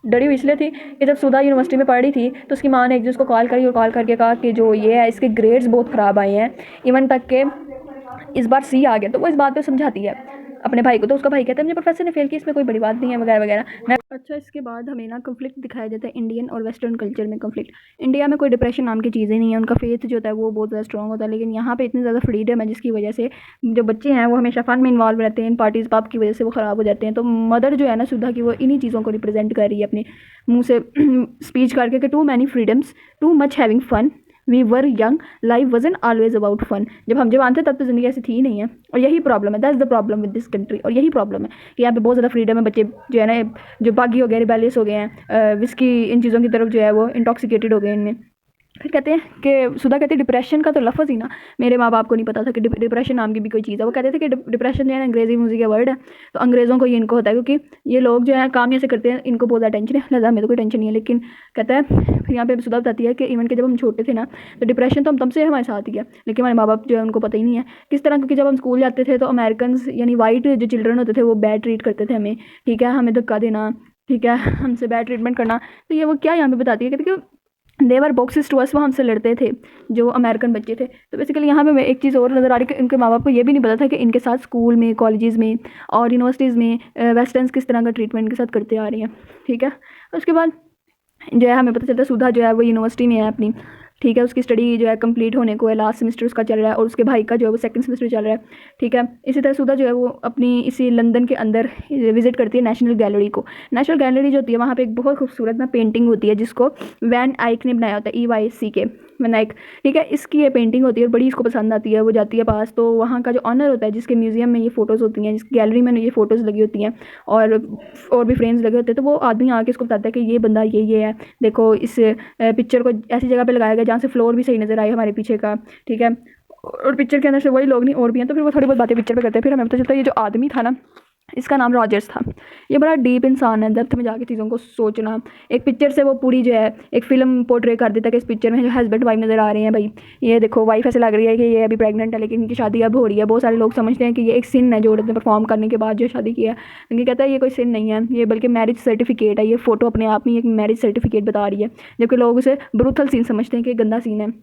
डरी हुई इसलिए थी कि जब सुधा यूनिवर्सिटी में पढ़ रही थी तो उसकी माँ ने एक दिन उसको कॉल करी और कॉल करके कहा कि जो ये है इसके ग्रेड्स बहुत ख़राब आए हैं, इवन तक के इस बार C आ गया। तो वो इस बात पे समझाती है अपने भाई को, तो उसका भाई कहता है मुझे प्रोफेसर ने फेल किया, इसमें कोई बड़ी बात नहीं है वगैरह वगैरह। मैं अच्छा, इसके बाद हमें ना कन्फ्लिक्ट दिखाया जाता है इंडियन और वेस्टर्न कल्चर में कन्फ्लिक्ट। इंडिया में कोई डिप्रेशन नाम की चीज़ें नहीं है, उनका फेथ जो होता है वो बहुत ज़्यादा स्ट्रॉग होता है, लेकिन यहाँ पे इतनी ज़्यादा फ्रीडम है जिसकी वजह से जो बच्चे हैं वो हमेशा फ़न में इन्वॉल्व रहते हैं, इन पार्टीज़ पाप की वजह से वो ख़राब हो जाते हैं। तो मदर जो है ना सुधा की, वो इन्हीं चीज़ों को रिप्रेजेंट कर रही है अपने मुँह से स्पीच करके कि too many freedoms, too much having fun, we were young, life was always about fun. जब हम जवान थे तब तो ज़िंदगी ऐसी थी ही नहीं है, और यही प्रॉब्लम है, that's the problem with this country. और यही प्रॉब्लम है कि यहाँ पे बहुत ज़्यादा फ्रीडम है, बच्चे जो है ना जो बागी हो गए, रिबेलियस हो गए हैं, विस्की इन चीज़ों की तरफ जो है वो इंटॉक्सिकेटेड हो गए इनमें। फिर कहते हैं कि सुधा कहती है डिप्रेशन का तो लफ्ज़ ही ना मेरे माँ बाप को नहीं पता था कि डिप्रेशन नाम की भी कोई चीज़ है। वो कहते थे कि डिप्रेशन जो है ना अंग्रेज़ी म्यूज़िक का वर्ड है, तो अंग्रेज़ों को ये इनको होता है क्योंकि ये लोग जो है काम ऐसे करते हैं, इनको बहुत ज़्यादा टेंशन है, लिहाजा हमें तो कोई टेंशन नहीं है। लेकिन कहता है फिर यहाँ पे सुधा बताती है कि इवन के जब हम छोटे थे ना तो डिप्रेशन तो हम तब से हमारे साथ ही है, लेकिन हमारे माँ बाप जो है उनको पता ही नहीं है किस तरह, क्योंकि जब हम स्कूल जाते थे तो अमेरिकन यानी वाइट जो चिल्ड्रन होते थे वो बैड ट्रीट करते थे हमें, ठीक है, हमें धक्का देना, ठीक है, हमसे बैड ट्रीटमेंट करना। तो ये वो क्या यहाँ पे बताती है, कहते कि देवर बॉक्सेस टू अस, वो हमसे लड़ते थे जो अमेरिकन बच्चे थे। तो बेसिकली यहाँ पे एक चीज़ और नज़र आ रही है कि इनके माँ बाप को ये भी नहीं पता था कि इनके साथ स्कूल में, कॉलेजेस में और यूनिवर्सिटीज़ में वेस्टर्न्स किस तरह का ट्रीटमेंट इनके साथ करते आ रही हैं, ठीक है। उसके बाद जो है हमें पता चलता है सुधा जो है वो यूनिवर्सिटी में है अपनी, ठीक है, उसकी स्टडी जो है कंप्लीट होने को है, लास्ट सेमेस्टर उसका चल रहा है, और उसके भाई का जो है वो सेकंड सेमेस्टर चल रहा है, ठीक है। इसी तरह सुधा जो है वो अपनी इसी लंदन के अंदर विजिट करती है नेशनल गैलरी को। नेशनल गैलरी जो होती है वहाँ पे एक बहुत खूबसूरत ना पेंटिंग होती है जिसको वैन आइक ने बनाया होता है, EYCK, वैन आइक, ठीक है। इसकी ये पेंटिंग होती है और बड़ी इसको पसंद आती है, वो जाती है पास, तो वहाँ का जो ऑनर होता है जिसके म्यूज़ियम में ये फ़ोटोज़ होती हैं, जिस गैलरी में ये फ़ोटोज़ लगी होती हैं और भी फ्रेम्स लगे होते हैं, तो वो आदमी आके इसको बताता है कि ये बंदा ये है, देखो इस पिक्चर को ऐसी जगह पे लगाया गया जहाँ से फ्लोर भी सही नज़र आए हमारे पीछे का, ठीक है, और पिक्चर के अंदर से वही लोग नहीं और भी हैं। तो फिर वो थोड़ी बहुत बातें पिक्चर पे करते हैं। फिर हमें पता चलता है ये जो आदमी था ना इसका नाम रॉजर्स था। ये बड़ा डीप इंसान है, डेप्थ में जाके चीज़ों को सोचना। एक पिक्चर से वो पूरी जो है एक फ़िल्म पोर्ट्रे कर देता है कि इस पिक्चर में जो हस्बैंड वाइफ नज़र आ रहे हैं, भाई ये देखो वाइफ ऐसे लग रही है कि ये अभी प्रेग्नेंट है लेकिन इनकी शादी अब हो रही है। बहुत सारे लोग समझते हैं कि ये एक सिन है जो औरत ने परफॉर्म करने के बाद जो शादी किया है, लेकिन कहता है ये कोई सिन नहीं है, ये बल्कि मैरिज सर्टिफिकेट है। ये फ़ोटो अपने आप में एक मैरिज सर्टिफिकेट बता रही है, जबकि लोग उसे ब्रूथल सीन समझते हैं कि गंदा सीन है।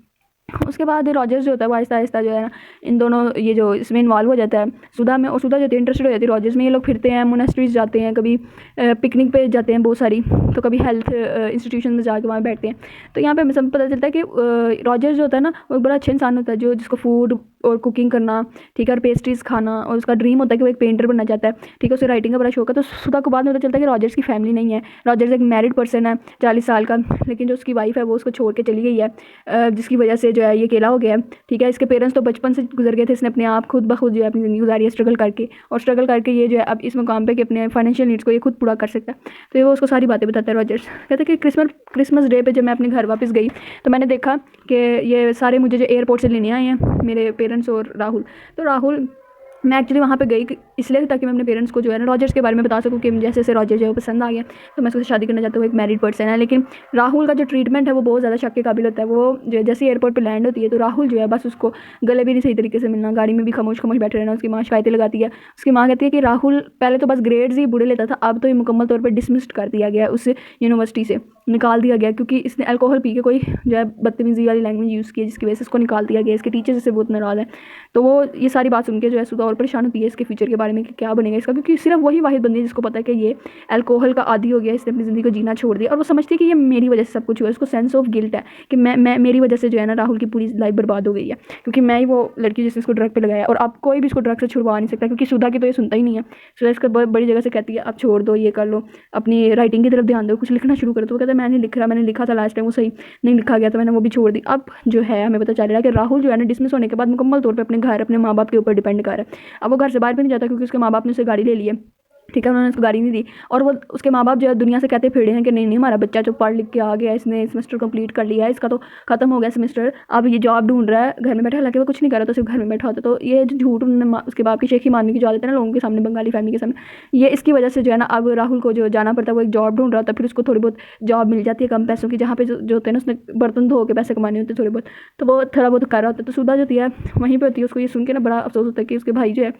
उसके बाद रॉजर्स जो होता है वो आहिस्ता आहिस्ता जो है ना इन दोनों ये जो इसमें इन्वॉल्व हो जाता है सुधा में, और सुधा जो होती है इंटरेस्टेड हो जाती है रॉजर्स में। ये लोग फिरते हैं, मोनेस्ट्रीज जाते हैं, कभी पिकनिक पे जाते हैं बहुत सारी, तो कभी हेल्थ इंस्टीट्यूशन में जाके वहाँ बैठते हैं। तो यहाँ पे हमें सब पता चलता है कि रॉजर्स जो होता है ना वो एक बड़ा अच्छा इंसान होता है, जो जिसको फूड और कुकिंग करना, ठीक है, और पेस्ट्रीज खाना, और उसका ड्रीम होता है कि वो एक पेंटर बनना चाहता है, ठीक है, उसे राइटिंग का बड़ा शौक है। तो सुधा को बाद में पता चलता है कि रॉजर्स की फैमिली नहीं है, रॉजर्स एक मैरिड पर्सन है 40 साल का, लेकिन जो उसकी वाइफ है वो उसको छोड़ के चली गई है, जिसकी वजह से जो है ये अकेला हो गया है, ठीक है। इसके पेरेंट्स तो बचपन से गुजर गए थे, इसने अपने आप खुद ब खुद जो है अपनी ज़िंदगी गुजारी है स्ट्रगल करके, और स्ट्रगल करके ये जो है अब इस मुकाम पे कि अपने फाइनेंशियल नीड्स को ये खुद पूरा कर सकता है। तो ये वो उसको सारी बातें बताता है रॉजर्स। कहता है कि क्रिसमस डे पे जब मैं अपने घर वापस गई तो मैंने देखा कि ये सारे मुझे जो एयरपोर्ट से लेने आए हैं मेरे पेरेंट्स और राहुल। तो राहुल मैं एक्चुअली वहाँ पे गई इसलिए ताकि मैं अपने पेरेंट्स को जो है ना रॉजर्स के बारे में बता सकूँ कि जैसे जैसे रॉजर जो है वो पसंद आ गया, तो मैं उससे शादी करना चाहता हूँ, एक मैरिड पर्सन है। लेकिन राहुल का जो ट्रीटमेंट है वो बहुत ज़्यादा शक के काबिल होता है। वो जो जैसे एयरपोर्ट पे लैंड होती है तो राहुल जो है बस उसको गले भी नहीं सही तरीके से मिलना, गाड़ी में भी खामोश खामोश बैठे रहना। उसकी माँ शिकायतें लगाती है। उसकी माँ कहती है कि राहुल पहले तो बस ग्रेड्स ही बुरे लेता था, अब तो ये मुकम्मल तौर पर डिसमिस्ड कर दिया गया, उस यूनिवर्सिटी से निकाल दिया गया, क्योंकि इसने अल्कोहल पी के कोई जो है बदतमीजी वाली लैंग्वेज यूज़ की है, जिसकी वजह से इसको निकाल दिया गया। इसके टीचर इससे बहुत नाराज़ है। तो वो ये सारी बात सुन के जो है सुधा और परेशान होती है इसके फ्यूचर के बारे में कि क्या बनेगा इसका, क्योंकि सिर्फ वही वाहिद बंदी है जिसको पता है कि ये अल्कोहल का आदी हो गया, इसने अपनी ज़िंदगी को जीना छोड़ दिया, और वो समझती है कि ये मेरी वजह से सब कुछ हुआ है। उसको सेंस ऑफ गिल्ट है कि मैं मेरी वजह से जो है ना राहुल की पूरी लाइफ बर्बाद हो गई है, क्योंकि मैं ही वो लड़की जिसने इसको ड्रग पे लगाया, और अब कोई भी इसको ड्रग से छुड़वा नहीं सकता, क्योंकि सुधा की तो ये सुनता ही नहीं है। सुधा इसको बहुत बड़ी जगह से कहती है अब छोड़ दो, ये कर लो, अपनी राइटिंग की तरफ ध्यान दो, कुछ लिखना शुरू कर दो। वो कहता है मैं नहीं लिख रहा, मैंने लिखा था लास्ट टाइम वो सही नहीं लिखा गया, तो मैंने वो भी छोड़ दी। अब जो है हमें पता चल रहा है कि राहुल जो है ना डिसमिस होने के बाद मुकम्मल तौर पर अपने घर अपने माँ बाप के ऊपर डिपेंड कर रहा है। अब वो घर से बाहर भी नहीं जाता क्योंकि उसके माँ बाप ने उसे गाड़ी ले ली है, ठीक है, उन्होंने उसको गाड़ी नहीं दी, और वो उसके माँ बाप जो है दुनिया से कहते फिरे हैं कि नहीं नहीं हमारा बच्चा जो पढ़ लिख के आ गया, इसने सेमेस्टर कंप्लीट कर लिया है, इसका तो खत्म हो गया सेमेस्टर, अब ये जॉब ढूंढ रहा है घर में बैठा। हालांकि वो कुछ नहीं कर रहा था, सिर्फ घर में बैठा होता। तो ये जो झूठ उन्होंने उसके बाप की शेखी मारने की जो आदत है ना लोगों के सामने, बंगाली फैमिली के सामने, ये इसकी वजह से जो है ना अब राहुल को जो जाना पड़ता है, वो एक जॉब ढूंढ रहा था। फिर उसको थोड़ी बहुत जॉब मिल जाती है कम पैसों की, जहाँ पे जो होते हैं ना उसने बर्तन धो के पैसे कमाने होते हैं थोड़े बहुत, तो वो थोड़ा बहुत कर रहा होता है। तो सुधा जो होती है वहीं पर होती है। उसको ये सुन के ना बड़ा अफसोस होता है कि उसके भाई जो है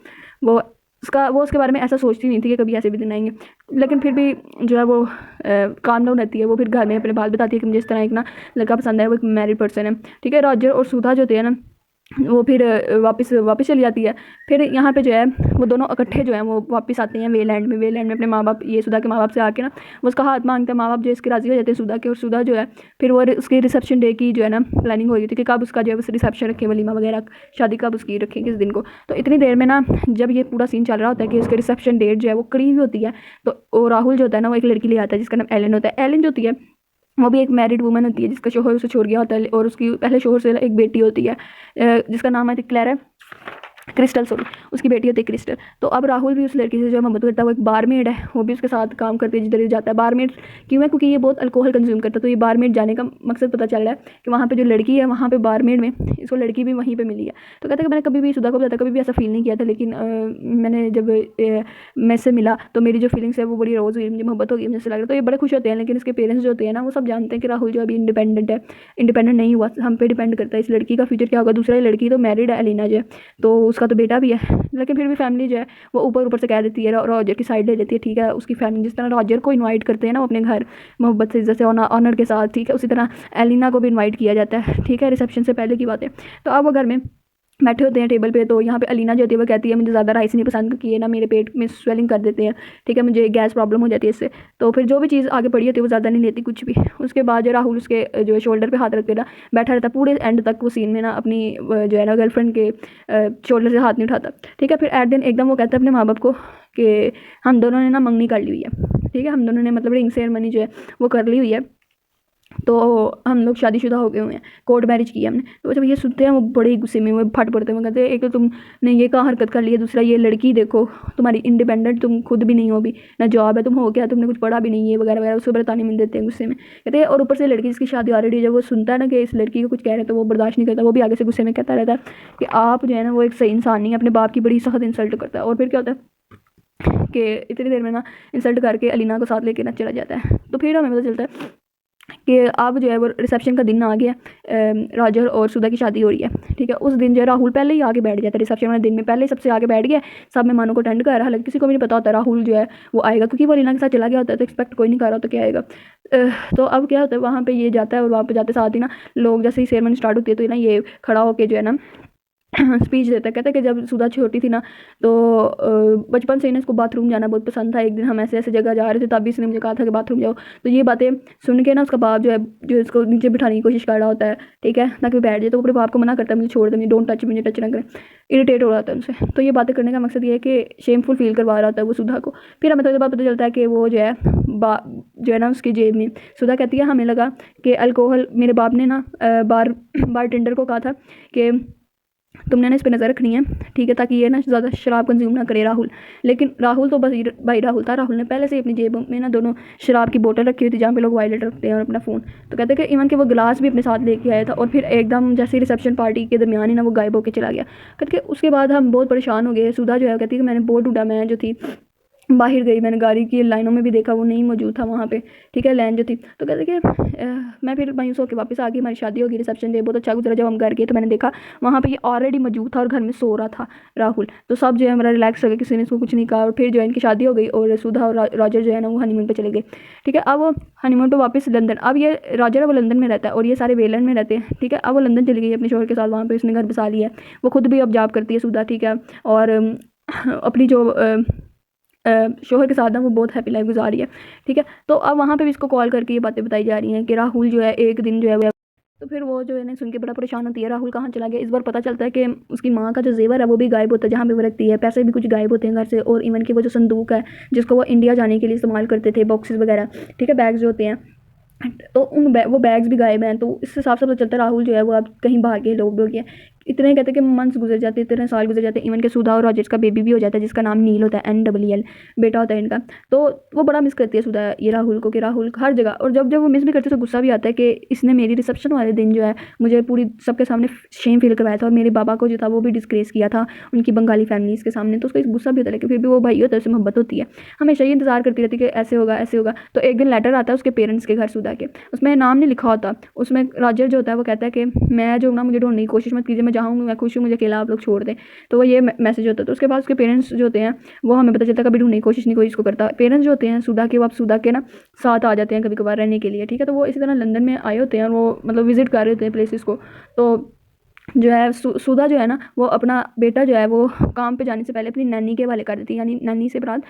वो उसके बारे में ऐसा सोचती नहीं थी कि कभी ऐसे भी दिन आएंगे, लेकिन फिर भी जो है वो काम डाउन रहती है। वो फिर घर में अपने बात बताती है कि मुझे इस तरह एक ना लड़का पसंद है, वो एक मैरिड पर्सन है, ठीक है। रॉजर और सुधा जो होते हैं ना वो फिर वापस चली जाती है। फिर यहाँ पे जो है वो दोनों इकट्ठे जो है वो वापस आते हैं वेलैंड में अपने माँ बाप, ये सुधा के माँ बाप से आके ना वो उसका हाथ मांगते हैं। माँ बाप जो इसके राज़ी हो जाते हैं सुधा के, और सुधा जो है फिर वो उसके रिसेप्शन डे की जो है ना प्लानिंग हो रही थी कि कब उसका जो है रिसेप्शन रखे, वलीमा वगैरह, शादी कब उसकी रखें किस दिन को। तो इतनी देर में ना जब ये पूरा सीन चल रहा होता है कि उसके रिसेप्शन डेट जो है वो करीब होती है, तो राहुल जो होता है ना वो एक लड़की ले आता है जिसका नाम एलन होता है। एलन जो होती है वो भी एक मैरिड वूमन होती है जिसका शोहर उसे छोड़ गया होता है, और उसकी पहले शोहर से एक बेटी होती है जिसका नाम है क्लैरा क्रिस्टल, सॉरी, उसकी बेटी होती है क्रिस्टल। तो अब राहुल भी उस लड़की से जो है मोहब्बत करता है। वो एक बारमेड है, वो भी उसके साथ काम करती है जिधर जाता है। बारमेड क्यों है? क्योंकि ये बहुत अल्कोहल कंज्यूम करता है। तो ये बारमेड जाने का मकसद पता चल रहा है कि वहाँ पे जो लड़की है वहाँ पे बारमेड में इसको लड़की भी वहीं पे मिली है। तो कहता है कि मैंने कभी भी सुधा को बताया, कभी भी ऐसा फील नहीं किया था, लेकिन मैंने जब मैं से मिला तो मेरी जो फीलिंग्स है वो बड़ी रोज़ हुई, मुझे मोहब्बत हो गई, मुझे ऐसा लग रहा है। तो ये बड़े खुश होते हैं, लेकिन इसके पेरेंट्स जो होते हैं ना वो सब जानते हैं कि राहुल जो अभी इंडिपेंडेंट है, इंडिपेंडेंट नहीं हुआ, हम पे डिपेंड करता है इस लड़की का फ्यूचर क्या होगा। दूसरा लड़की तो मैरिड है अलीना जो है, तो उसका तो बेटा भी है, लेकिन फिर भी फैमिली जो है वो ऊपर से कह देती है, रॉजर की साइड ले लेती है, ठीक है। उसकी फैमिली जिस तरह रॉजर को इनवाइट करते हैं ना वो अपने घर मोहब्बत से, जैसे ऑनर के साथ, ठीक है, उसी तरह एलिना को भी इनवाइट किया जाता है, ठीक है, रिसेप्शन से पहले की बात है। तो अब वो घर में बैठे होते हैं टेबल पे, तो यहाँ पे अलीना जो होती है वो कहती है मुझे ज़्यादा राइस नहीं पसंद क्योंकि ये ना मेरे पेट में स्वेलिंग कर देते हैं, ठीक है, मुझे गैस प्रॉब्लम हो जाती है इससे। तो फिर जो भी चीज़ आगे पड़ी होती है वो ज़्यादा नहीं लेती कुछ भी। उसके बाद जो राहुल उसके जो है शोल्डर पे हाथ रख के ना बैठा रहता पूरे एंड तक। वो सीन में ना अपनी जो है ना गर्लफ्रेंड के शोल्डर से हाथ नहीं उठाता, ठीक है। फिर एट दिन एकदम वो कहता है अपने माँ बाप को कि हम दोनों ने ना मंगनी कर ली हुई है, ठीक है, हम दोनों ने मतलब रिंग सेरेमनी जो है वो कर ली हुई है, तो हम लोग शादीशुदा हो गए हुए हैं, कोर्ट मैरिज की है हमने। तो जब ये सुनते हैं वो बड़े गुस्से में वो फट पड़ते हैं, कहते हैं एक तो तुमने ये कहाँ हरकत कर ली है, दूसरा ये लड़की देखो तुम्हारी इंडिपेंडेंट, तुम खुद भी नहीं हो, भी ना जॉब है, तुम हो क्या, तुमने कुछ पढ़ा भी नहीं है वगैरह वगैरह, उसको बताने मिल देते हैं गुस्से में, कहते हैं। और ऊपर से लड़की जिसकी शादी ऑलरेडी जब वो सुनता है ना कि इस लड़की को कुछ कह रहे हैं तो वो बर्दाश्त नहीं करता, वो भी आगे से गुस्से में कहता रहता है कि आप जो है ना वो एक सही इंसान नहीं है, अपने बाप की बड़ी सख्त इंसल्ट करता है। और फिर क्या होता है कि इतनी देर में ना इंसल्ट करके अलीना को साथ लेके ना चला जाता है। तो फिर हमें पता चलता है कि अब जो है वो रिसेप्शन का दिन आ गया, राजर और सुधा की शादी हो रही है। ठीक है, उस दिन जो है राहुल पहले ही आगे बैठ जाता है, रिसेप्शन वाले दिन में पहले ही सबसे आगे बैठ गया, सब मेहमानों को अटेंड कर रहा है। हालांकि किसी को भी नहीं पता होता राहुल जो है वो आएगा, क्योंकि वो रीना के साथ चला गया होता है, तो एक्सपेक्ट कोई नहीं कर रहा होता क्या आएगा। तो अब क्या होता है, वहाँ पे ये जाता है और वहाँ पे जाते साथ ही ना लोग, जैसे ही सेरेमनी स्टार्ट होती है तो ना ये खड़ा होकर जो है ना स्पीच देता है। कहता है कि जब सुधा छोटी थी ना तो बचपन से ही ना इसको बाथरूम जाना बहुत पसंद था। एक दिन हम ऐसे ऐसे जगह जा रहे थे, तभी इसने मुझे कहा था कि बाथरूम जाओ। तो ये बातें सुन के ना उसका बाप जो है, जो इसको नीचे बिठाने की कोशिश कर रहा होता है, ठीक है, ताकि वो बैठ जाए, तो वो अपने बाप को मना करता है, मुझे छोड़ दे, मुझे डोंट टच, मुझे टच ना करें, इरिटेट हो रहा था उनसे। तो ये बातें करने का मकसद ये है कि शेमफुल फील करवा रहा होता है वो सुधा को। फिर हमें थोड़ी देर बाद पता चलता है कि वो जो है ना उसकी जेब में, सुधा कहती है हमें लगा कि अल्कोहल, मेरे बाप ने ना बार टेंडर को कहा था कि तुमने ना इस पर नज़र रखनी है, ठीक है, ताकि ये ना ज़्यादा शराब कंज्यूम ना करे राहुल। लेकिन राहुल तो बस भाई राहुल था, राहुल ने पहले से ही अपनी जेब में ना दोनों शराब की बोतल रखी हुई थी, जहाँ पे लोग वायलेट रखते हैं, और अपना फ़ोन। तो कहते हैं कि इवन के वो गिलास भी अपने साथ लेके आया था, और फिर एकदम जैसे रिसेप्शन पार्टी के दरमियान ही ना वो गायब होकर चला गया। कहते कि उसके बाद हम बहुत परेशान हो गए। सुधा जो है कहती है कि मैंने बहुत ढूंढा, मैं जो थी बाहर गई, मैंने गाड़ी की लाइनों में भी देखा, वो नहीं मौजूद था वहाँ पे, ठीक है, लाइन जो थी। तो कहते कि मैं फिर मायूस होकर वापस आ गई, हमारी शादी होगी, रिसेप्शन डे बहुत अच्छा गुजरा। जब हम घर गए तो मैंने देखा वहाँ पे ये ऑलरेडी मौजूद था और घर में सो रहा था राहुल। तो सब जो है हमारा रिलैक्स हो गया, किसी ने इसको कुछ नहीं कहा। और फिर जो है इनकी शादी हो गई और सुधा और रॉजर जो है ना वो हनीमून पर चले गए। ठीक है, अब वो हनीमून पर वापस लंदन, अब ये रॉजर है वो लंदन में रहता है और ये सारे वेलन में रहते हैं। ठीक है, अब वो लंदन चली गई अपने शोहर के साथ, वहाँ पर उसने घर बसा लिया है, वो खुद भी अब जॉब करती है सुधा, ठीक है, और अपनी जो शोहर के साथ ना वो बहुत हैप्पी लाइफ गुजार रही है। ठीक है, तो अब वहाँ पे भी इसको कॉल करके ये बातें बताई जा रही हैं कि राहुल जो है एक दिन जो है वो, तो फिर वो जो है ना सुन के बड़ा परेशान होती है, राहुल कहाँ चला गया। इस बार पता चलता है कि उसकी माँ का जो जेवर है वो भी गायब होता है, जहाँ पे वो रखती है, पैसे भी कुछ गायब होते हैं घर से, और इवन कि वो जो संदूक है जिसको वो इंडिया जाने के लिए इस्तेमाल करते थे, बॉक्सेस वगैरह, ठीक है, बैग्स जो होते हैं, तो वो बैग्स भी गायब हैं। तो इस हिसाब से पता चलता है राहुल जो है वो अब कहीं भागे, लोग गए। इतने कहते हैं कि मंथ्स गुजर जाते हैं, इतने साल गुजर जाते हैं, इवन के सुधा और राजेश का बेबी भी हो जाता है जिसका नाम नील होता है, NEEL बेटा होता है इनका। तो वो बड़ा मिस करती है सुधा ये राहुल को, कि राहुल हर जगह, और जब जब वो मिस भी करती है तो गुस्सा भी आता है कि इसने मेरी रिसेप्शन वाले दिन जो है मुझे पूरी सबके सामने शेम फील करवाया था, और मेरे बाबा को जो था वो भी डिस्ग्रेस किया था उनकी बंगाली फैमिलीज़ के सामने। तो उसको गुस्सा भी होता है, लेकिन फिर भी वो भाई होता है, उससे मोहब्बत होती है, हमेशा ये इंतजार करती रहती है कि ऐसे होगा ऐसे होगा। तो एक दिन लेटर आता है उसके पेरेंट्स के घर सुधा के, उसमें नाम नहीं लिखा होता, उसमें राजर जो होता है वो कहता है कि मैं जो ना, मुझे ढूंढने की कोशिश मत कीजिए, मैं जाऊँगी, मैं खुश हूँ, मुझे अकेला आप लोग छोड़ दें। तो वो ये मैसेज होता है। तो उसके बाद उसके पेरेंट्स जो होते हैं वो हमें पता चलता है कभी ढूंढने की कोशिश नहीं कोई इसको करता। पेरेंट्स जो होते हैं सुधा के, वो आप सुधा के ना साथ आ जाते हैं कभी कभार रहने के लिए। ठीक है, तो वो इसी तरह लंदन में आए होते हैं और वो मतलब विजिट कर रहे होते हैं प्लेसेस को। तो जो है सुधा जो है ना वो अपना बेटा जो है वो काम पे जाने से पहले अपनी नैनी के हवाले कर देती है, यानी नैनी से बरात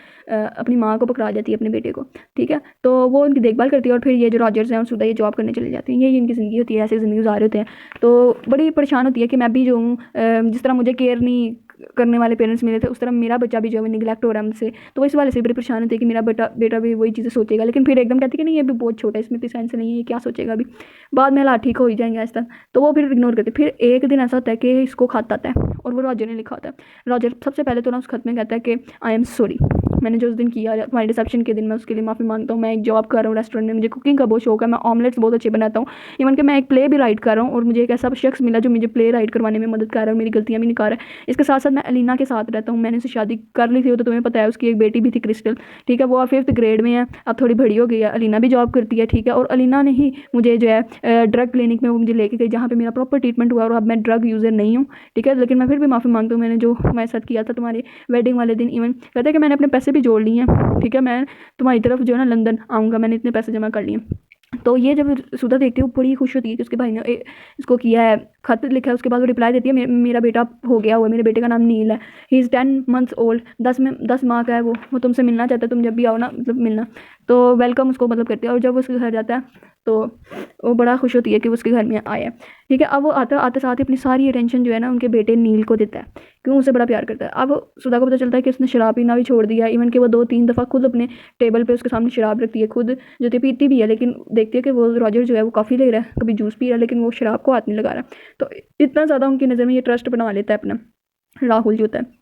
अपनी माँ को पकड़ा देती है अपने बेटे को। ठीक है, तो वो उनकी देखभाल करती है, और फिर ये जो रॉजर्स हैं और सुधा ये जॉब करने चले जाती हैं। यही इनकी ज़िंदगी होती है, ऐसे ज़िंदगी गुजार होते हैं। तो बड़ी परेशान होती है कि मैं भी जो हूँ, जिस तरह मुझे केयर नहीं करने वाले पेरेंट्स मिले थे, उस तरह मेरा बच्चा भी जो है निगलेक्ट हो रहा है मुझसे। तो इस वाले से बड़ी परेशान होती है कि मेरा बेटा भी वही चीज़ें सोचेगा। लेकिन फिर एकदम कहती है कि नहीं, ये भी बहुत छोटा है, इसमें इतनी सेंस नहीं है, ये क्या सोचेगा अभी, बाद में हालात ठीक हो ही जाएंगे ऐसा। तो वो फिर इग्नोर करते। फिर एक दिन ऐसा होता है कि इसको खत आता है, और वो रॉजर ने लिखा होता है। रॉजर सबसे पहले तो ना उस खत में कहता है कि आई एम सॉरी, मैंने जो उस दिन किया तुम्हारे रिसेप्शन के दिन, मैं उसके लिए माफ़ी मांगता हूँ। मैं एक जॉब कर रहा हूँ रेस्टोरेंट में, मुझे कुकिंग का बहुत शौक है, मैं ऑमलेट्स बहुत अच्छे बनाता हूँ, इवन कि मैं एक प्ले भी राइट कर रहा हूँ, और मुझे एक ऐसा शख्स मिला जो मुझे प्ले राइट करवाने में मदद कर रहा है, मेरी गलतियाँ भी निकाल रहा है। इसके साथ साथ मैं अलीना के साथ रहता हूँ, मैंने उससे शादी कर ली थी, वो तो तुम्हें पता है, उसकी एक बेटी भी थी क्रिस्टल। ठीक है, वो अब 5th ग्रेड में है, अब थोड़ी बड़ी हो गई है। अलीना भी जॉब करती है, ठीक है, और अलीना ने ही मुझे जो है ड्रग क्लिनिक में वो मुझे लेके गई, जहाँ पे मेरा प्रॉपर ट्रीटमेंट हुआ, और अब मैं ड्रग यूज़र नहीं हूँ। ठीक है, लेकिन मैं फिर भी माफ़ी मांगता हूँ, मैंने जो हमारे साथ किया था तुम्हारे वेडिंग वाले दिन। इवन कहते हैं कि मैंने अपने पैसे भी जोड़ लिए हैं, ठीक है, मैं तुम्हारी तरफ जो है ना लंदन आऊँगा, मैंने इतने पैसे जमा कर लिए। तो ये जब सुधा देखती है वो बड़ी खुश होती है कि उसके भाई ने इसको किया है, खत लिखा है। उसके बाद वो रिप्लाई देती है, मेरा बेटा हो गया हुआ है, मेरे बेटे का नाम नील है, ही इज़ 10 months ओल्ड, 10 माह का है, वो तुमसे मिलना चाहता है, तुम जब भी आओ ना मतलब मिलना। तो वेलकम उसको मतलब करती है, और जब वो उसके घर जाता है तो वो बड़ा खुश होती है कि वो उसके घर में आया है। ठीक है, अब वो आते साथ ही अपनी सारी अटेंशन जो है ना उनके बेटे नील को देता है, क्यों, उसे बड़ा प्यार करता है। अब सुधा को पता चलता है कि उसने शराब पीना भी छोड़ दिया, इवन कि वो 2-3 दफ़ा खुद अपने टेबल पे उसके सामने शराब रखती है, खुद जो थी पीती भी है, लेकिन देखती है कि वो रॉजर जो है वो कॉफ़ी ले रहा है, कभी जूस पी रहा है, लेकिन वो शराब को हाथ नहीं लगा रहा। तो इतना ज़्यादा उनकी नज़र में ये ट्रस्ट बना लेता है अपना, राहुल जो होता है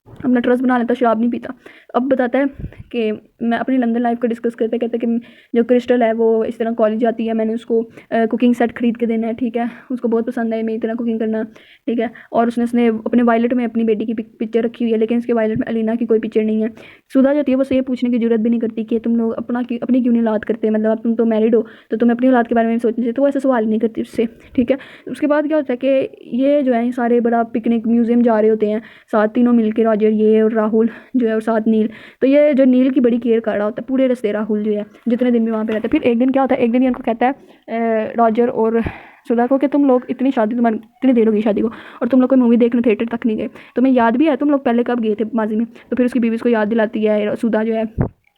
अपना ट्रस्ट बना लेता है, शराब नहीं पीता। अब बताता है कि मैं अपनी लंदन लाइफ को डिस्कस करते कहते कि जो क्रिस्टल है वो इस तरह कॉलेज जाती है, मैंने उसको कुकिंग सेट खरीद के देना है, ठीक है, उसको बहुत पसंद है मेरी तरह कुकिंग करना, ठीक है, और उसने अपने वायलेट में अपनी बेटी की पिक्चर रखी हुई है, लेकिन उसके वायलेट में अलीना की कोई पिक्चर नहीं है। सुधा जो होती है वो ये पूछने की जरूरत भी नहीं करती कि तुम लोग अपनी क्यों नहीं औलाद करते, मतलब अब तुम तो मैरिड हो तो तुम्हें अपनी औलाद के बारे में सोचना चाहिए, तो वो ऐसा सवाल नहीं करती उससे, ठीक है। उसके बाद क्या होता है कि ये जो है ये सारे बड़ा पिकनिक म्यूजियम जा रहे होते हैं साथ, तीनों मिलके, रॉजर, ये और राहुल जो है और साथ नील। तो ये जो नील की बड़ी केयर कर रहा होता है पूरे रास्ते राहुल जो है, जितने दिन भी वहाँ पे रहता है। फिर एक दिन क्या होता है, एक दिन ये उनको कहता है रॉजर और सुधा को कि तुम लोग तुम्हारी इतनी देर हो गई शादी को और तुम लोग कोई मूवी देखने थिएटर तक नहीं गए, तुम्हें याद भी है तुम लोग पहले कब गए थे माजी में। तो फिर उसकी बीवी उसको याद दिलाती है, सुधा जो है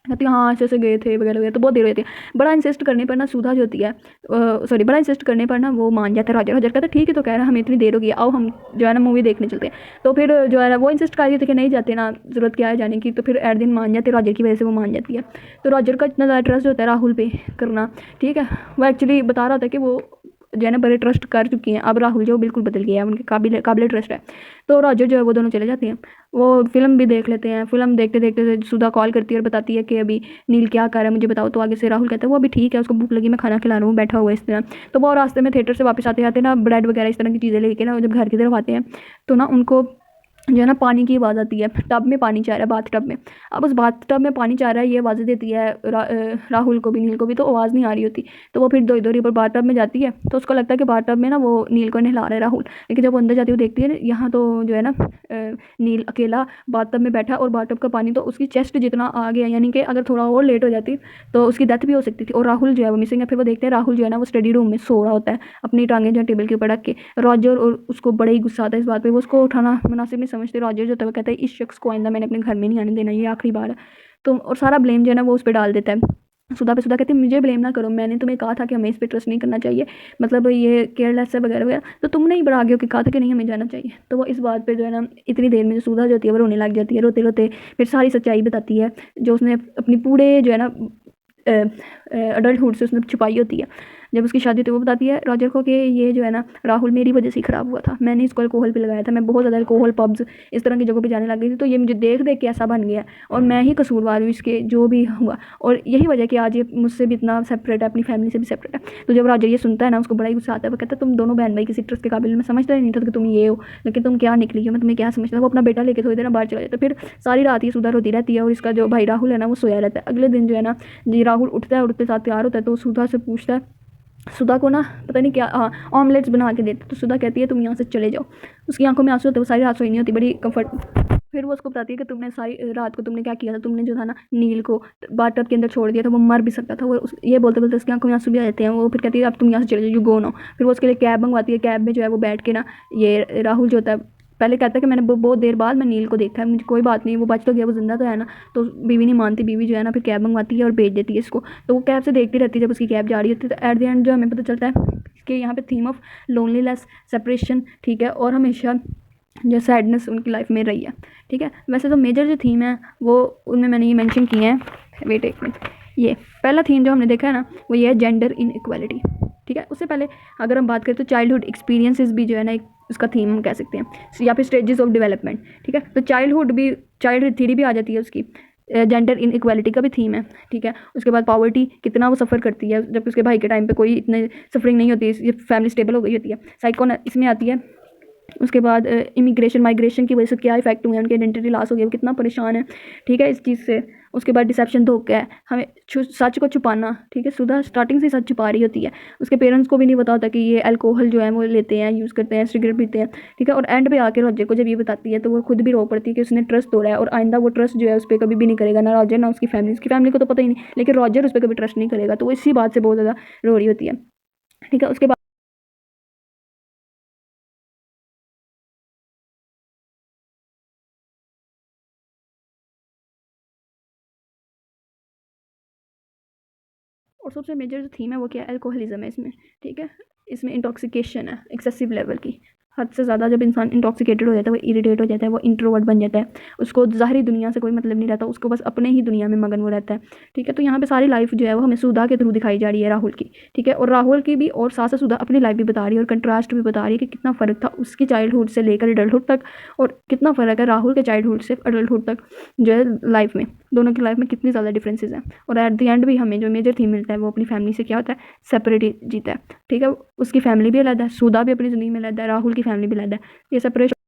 कहती है हाँ ऐसे गए थे वगैरह वगैरह, तो बहुत देर हो जाती है। बड़ा इंसिस्ट करने पर ना सुधा जो होती है, सॉरी, बड़ा इंसिस्ट करने पर ना वो मान जाता है रॉजर। रॉजर कहता है ठीक है, तो कह रहा है हमें इतनी देर हो गई, आओ हम जो है ना मूवी देखने चलते हैं। तो फिर जो है ना वो इंसिस्ट कर रही थी कि नहीं जाते ना, ज़रूरत क्या है जाने की, तो फिर एट दिन मान जाते, रॉजर की वजह से वो मान जाती है। तो रॉजर का इतना ज़्यादा ट्रस्ट होता है राहुल पे करना, ठीक है, वो एक्चुअली बता रहा था कि वो जो है ना बड़े ट्रस्ट कर चुकी हैं, अब राहुल जो बिल्कुल बदल गया है, उनके काबिल ट्रस्ट है। तो रॉजर जो है वो दोनों चले जाते हैं, वो फिल्म भी देख लेते हैं। फिल्म देखते देखते सुधा कॉल करती है और बताती है कि अभी नील क्या कर रहा है मुझे बताओ। तो आगे से राहुल कहता है वो अभी ठीक है, उसको भूख लगी, मैं खाना खिला रहा हूँ, बैठा हुआ है इस तरह। तो वो रास्ते में थिएटर से वापस आते आते ना ब्रेड वगैरह इस तरह की चीज़ें लेके ना जब घर की तरफ आते हैं तो ना उनको जो है ना पानी की आवाज़ आती है, टब में पानी चाह रहा है, बाथ टब में। अब उस बाथ टब में पानी चाह रहा है, ये आवाज़ें देती है राहुल को भी नील को भी, तो आवाज़ नहीं आ रही होती। तो वो फिर दो दौरी पर बाथ टब में जाती है, तो उसको लगता है कि बाथ टब में ना वो नील को नहला रहा है राहुल। लेकिन जब वो अंदर जाती है वो देखती है यहाँ तो जो है ना नील अकेला बाथ टब में बैठा, और बाथ टब का पानी तो उसकी चेस्ट जितना आ गया, यानी कि अगर थोड़ा और लेट हो जाती तो उसकी डेथ भी हो सकती थी। और राहुल जो है वो मिसिंग है। फिर वो देखते हैं राहुल जो है ना वो स्टडी रूम में सो रहा होता है, अपनी टांगें जो है टेबल के ऊपर रख के। रॉजर और उसको बड़ा ही गुस्सा आता है इस बात पे, वो उसको उठाना मुनासिब नहीं समझते। रॉजर जो होता है वो कहता है इस शख्स को आइंदा मैंने अपने घर में नहीं आने देना, ये आखिरी बार है। तो और सारा ब्लेम जो है ना वो उस पर डाल देता है सुधा पे। सुधा कहती है मुझे ब्लेम ना करो, मैंने तुम्हें कहा था कि हमें इस पे ट्रस्ट नहीं करना चाहिए, मतलब ये केयरलेस है वगैरह वगैरह, तो तुमने ही बड़ा आगे होकर कहा था कि नहीं हमें जाना चाहिए। तो वो इस बात पे जो है ना इतनी देर में जो सुधा जो होती है वो रोने लग जाती है, रोते रोते फिर सारी सच्चाई बताती है जो उसने अपनी पूरे जो है ना अडल्टहुड से उसने छुपाई होती है। जब उसकी शादी थी वो बताती है रॉजर को कि ये जो है ना राहुल मेरी वजह से ही ख़राब हुआ था, मैंने इसको अल्कोहल पे लगाया था, मैं बहुत ज़्यादा अल्कोहल पब्स इस तरह की जगहों पे जाने लग गई थी, तो ये मुझे देख देख के ऐसा बन गया और मैं ही कसूरवार हूँ इसके जो भी हुआ, और यही वजह कि आज ये मुझसे भी इतना सेपरेट है, अपनी फैमिली से भी सेपरेट है। तो जब रॉजर ये सुनता है ना उसको बड़ा ही गुस्सा आता है, वो कहता है तुम दोनों बहन भाई किसी ट्रस्ट के काबिल, मैं समझता ही नहीं था कि तुम ये हो, लेकिन तुम क्या निकली हो, मैं तुम्हें क्या समझता। वो अपना बेटा लेके थोड़ी देर बाहर चला जाता है। फिर सारी रात ये सुधा रोती रहती है और इसका जो भाई राहुल है ना वो सोया रहता है। अगले दिन जो है ना ये राहुल उठता है, उठते साथ तैयार होता है, तो सुधा से पूछता है, सुधा को ना पता नहीं क्या ऑमलेट्स बना के देते। तो सुधा कहती है तुम यहाँ से चले जाओ। उसकी आंखों में आंसू होते, वो सारी रात सोई नहीं होती, बड़ी कंफर्ट। फिर वो उसको बताती है कि तुमने सारी रात को तुमने क्या किया था, तुमने जो था ना नील को बाथटब के अंदर छोड़ दिया था, वो मर भी सकता था। वो ये बोलते बोलते उसकी आंखों में आंसू भी आ जाते हैं। वो फिर कहती है अब तुम यहाँ से चले जाओ, यू गो नो। फिर वो उसके लिए कैब मंगवाती है, कैब में जो है वो बैठ के ना ये राहुल जो होता है पहले कहता है कि मैंने बहुत देर बाद मैं नील को देखा है, मुझे कोई बात नहीं, वो बच तो गया, वो जिंदा तो है ना। तो बीवी नहीं मानती, बीवी जो है ना फिर कैब मंगवाती है और भेज देती है इसको। तो वो कैब से देखती रहती है जब उसकी कैब जा रही होती है। तो एट द एंड जो हमें पता चलता है कि यहाँ पे थीम ऑफ लोनलीनेस, सेपरेशन, ठीक है, और हमेशा जो सैडनेस उनकी लाइफ में रही है, ठीक है। वैसे तो मेजर जो थीम है वो उनमें मैंने ये मेंशन किए हैं, वेट एक मिनट। ये पहला थीम जो हमने देखा है ना वो ये है जेंडर इन इक्वालिटी, ठीक है। उससे पहले अगर हम बात करें तो चाइल्डहुड एक्सपीरियंसेस भी जो है ना एक उसका थीम हम कह सकते हैं, या फिर स्टेजेस ऑफ डेवलपमेंट, ठीक है। तो चाइल्डहुड थीरी भी आ जाती है उसकी, जेंडर इन इक्वालिटी का भी थीम है, ठीक है। उसके बाद पॉवर्टी कितना वो सफ़र करती है, जब उसके भाई के टाइम पे कोई इतने सफरिंग नहीं होती, फैमिली स्टेबल हो गई होती है। साइकोन इसमें आती है। उसके बाद इमिग्रेशन माइग्रेशन की वजह से क्या इफेक्ट हुए हैं, उनके आइडेंटिटी लॉस हो गया, वो कितना परेशान है, ठीक है, इस चीज़ से। उसके बाद डिसेप्शन, धोखा है, हमें सच को छुपाना, ठीक है। सुधा स्टार्टिंग से सच छुपा रही होती है, उसके पेरेंट्स को भी नहीं पता होता कि ये अल्कोहल जो है वो लेते हैं, यूज़ करते हैं, सिगरेट पीते हैं, ठीक है। और एंड पे आके रॉजर को जब ये बताती है तो वो खुद भी रो पड़ती है कि उसने ट्रस्ट तोड़ा है और आइंदा वो ट्रस्ट जो है उस पर कभी भी नहीं करेगा, ना रॉजर ना उसकी फैमिली को तो पता ही नहीं, लेकिन रॉजर उस पर कभी ट्रस्ट नहीं करेगा। तो वो इसी बात से बहुत ज़्यादा रो रही होती है, ठीक है। उसके बाद और सबसे मेजर जो थीम है वो क्या है, अल्कोहलिज्म है इसमें, ठीक है। इसमें इंटॉक्सिकेशन है एक्सेसिव लेवल की, हद से ज़्यादा जब इंसान इंटॉक्सिकेटेड हो जाता है, वो इरिटेट हो जाता है, वो इंट्रोवर्ट बन जाता है, उसको ज़ाहरी दुनिया से कोई मतलब नहीं रहता, उसको बस अपने ही दुनिया में मगन वो रहता है। ठीक है, तो यहाँ पे सारी लाइफ जो है वो हमें सुधा के थ्रू दिखाई जा रही है, राहुल की। ठीक है, और राहुल की भी, और साथ साथ सुधा अपनी लाइफ भी बता रही है और कंट्रास्ट भी बता रही है कि कितना फ़र्क था उसकी चाइल्डहुड से लेकर एडल्टहुड तक, और कितना फ़र्क है राहुल के चाइल्डहुड से एडल्टहुड तक जो है लाइफ में, दोनों की लाइफ में कितनी ज़्यादा डिफरेंसेस हैं। और एट द एंड भी हमें जो मेजर थीम मिलता है वो अपनी फैमिली से क्या होता है, सेपरेट ही जीता है। ठीक है, उसकी फैमिली भी अलग है, सुधा भी अपनी ज़िंदगी में अलग है, राहुल की फैमिली भी अलग है। ये सेपरेशन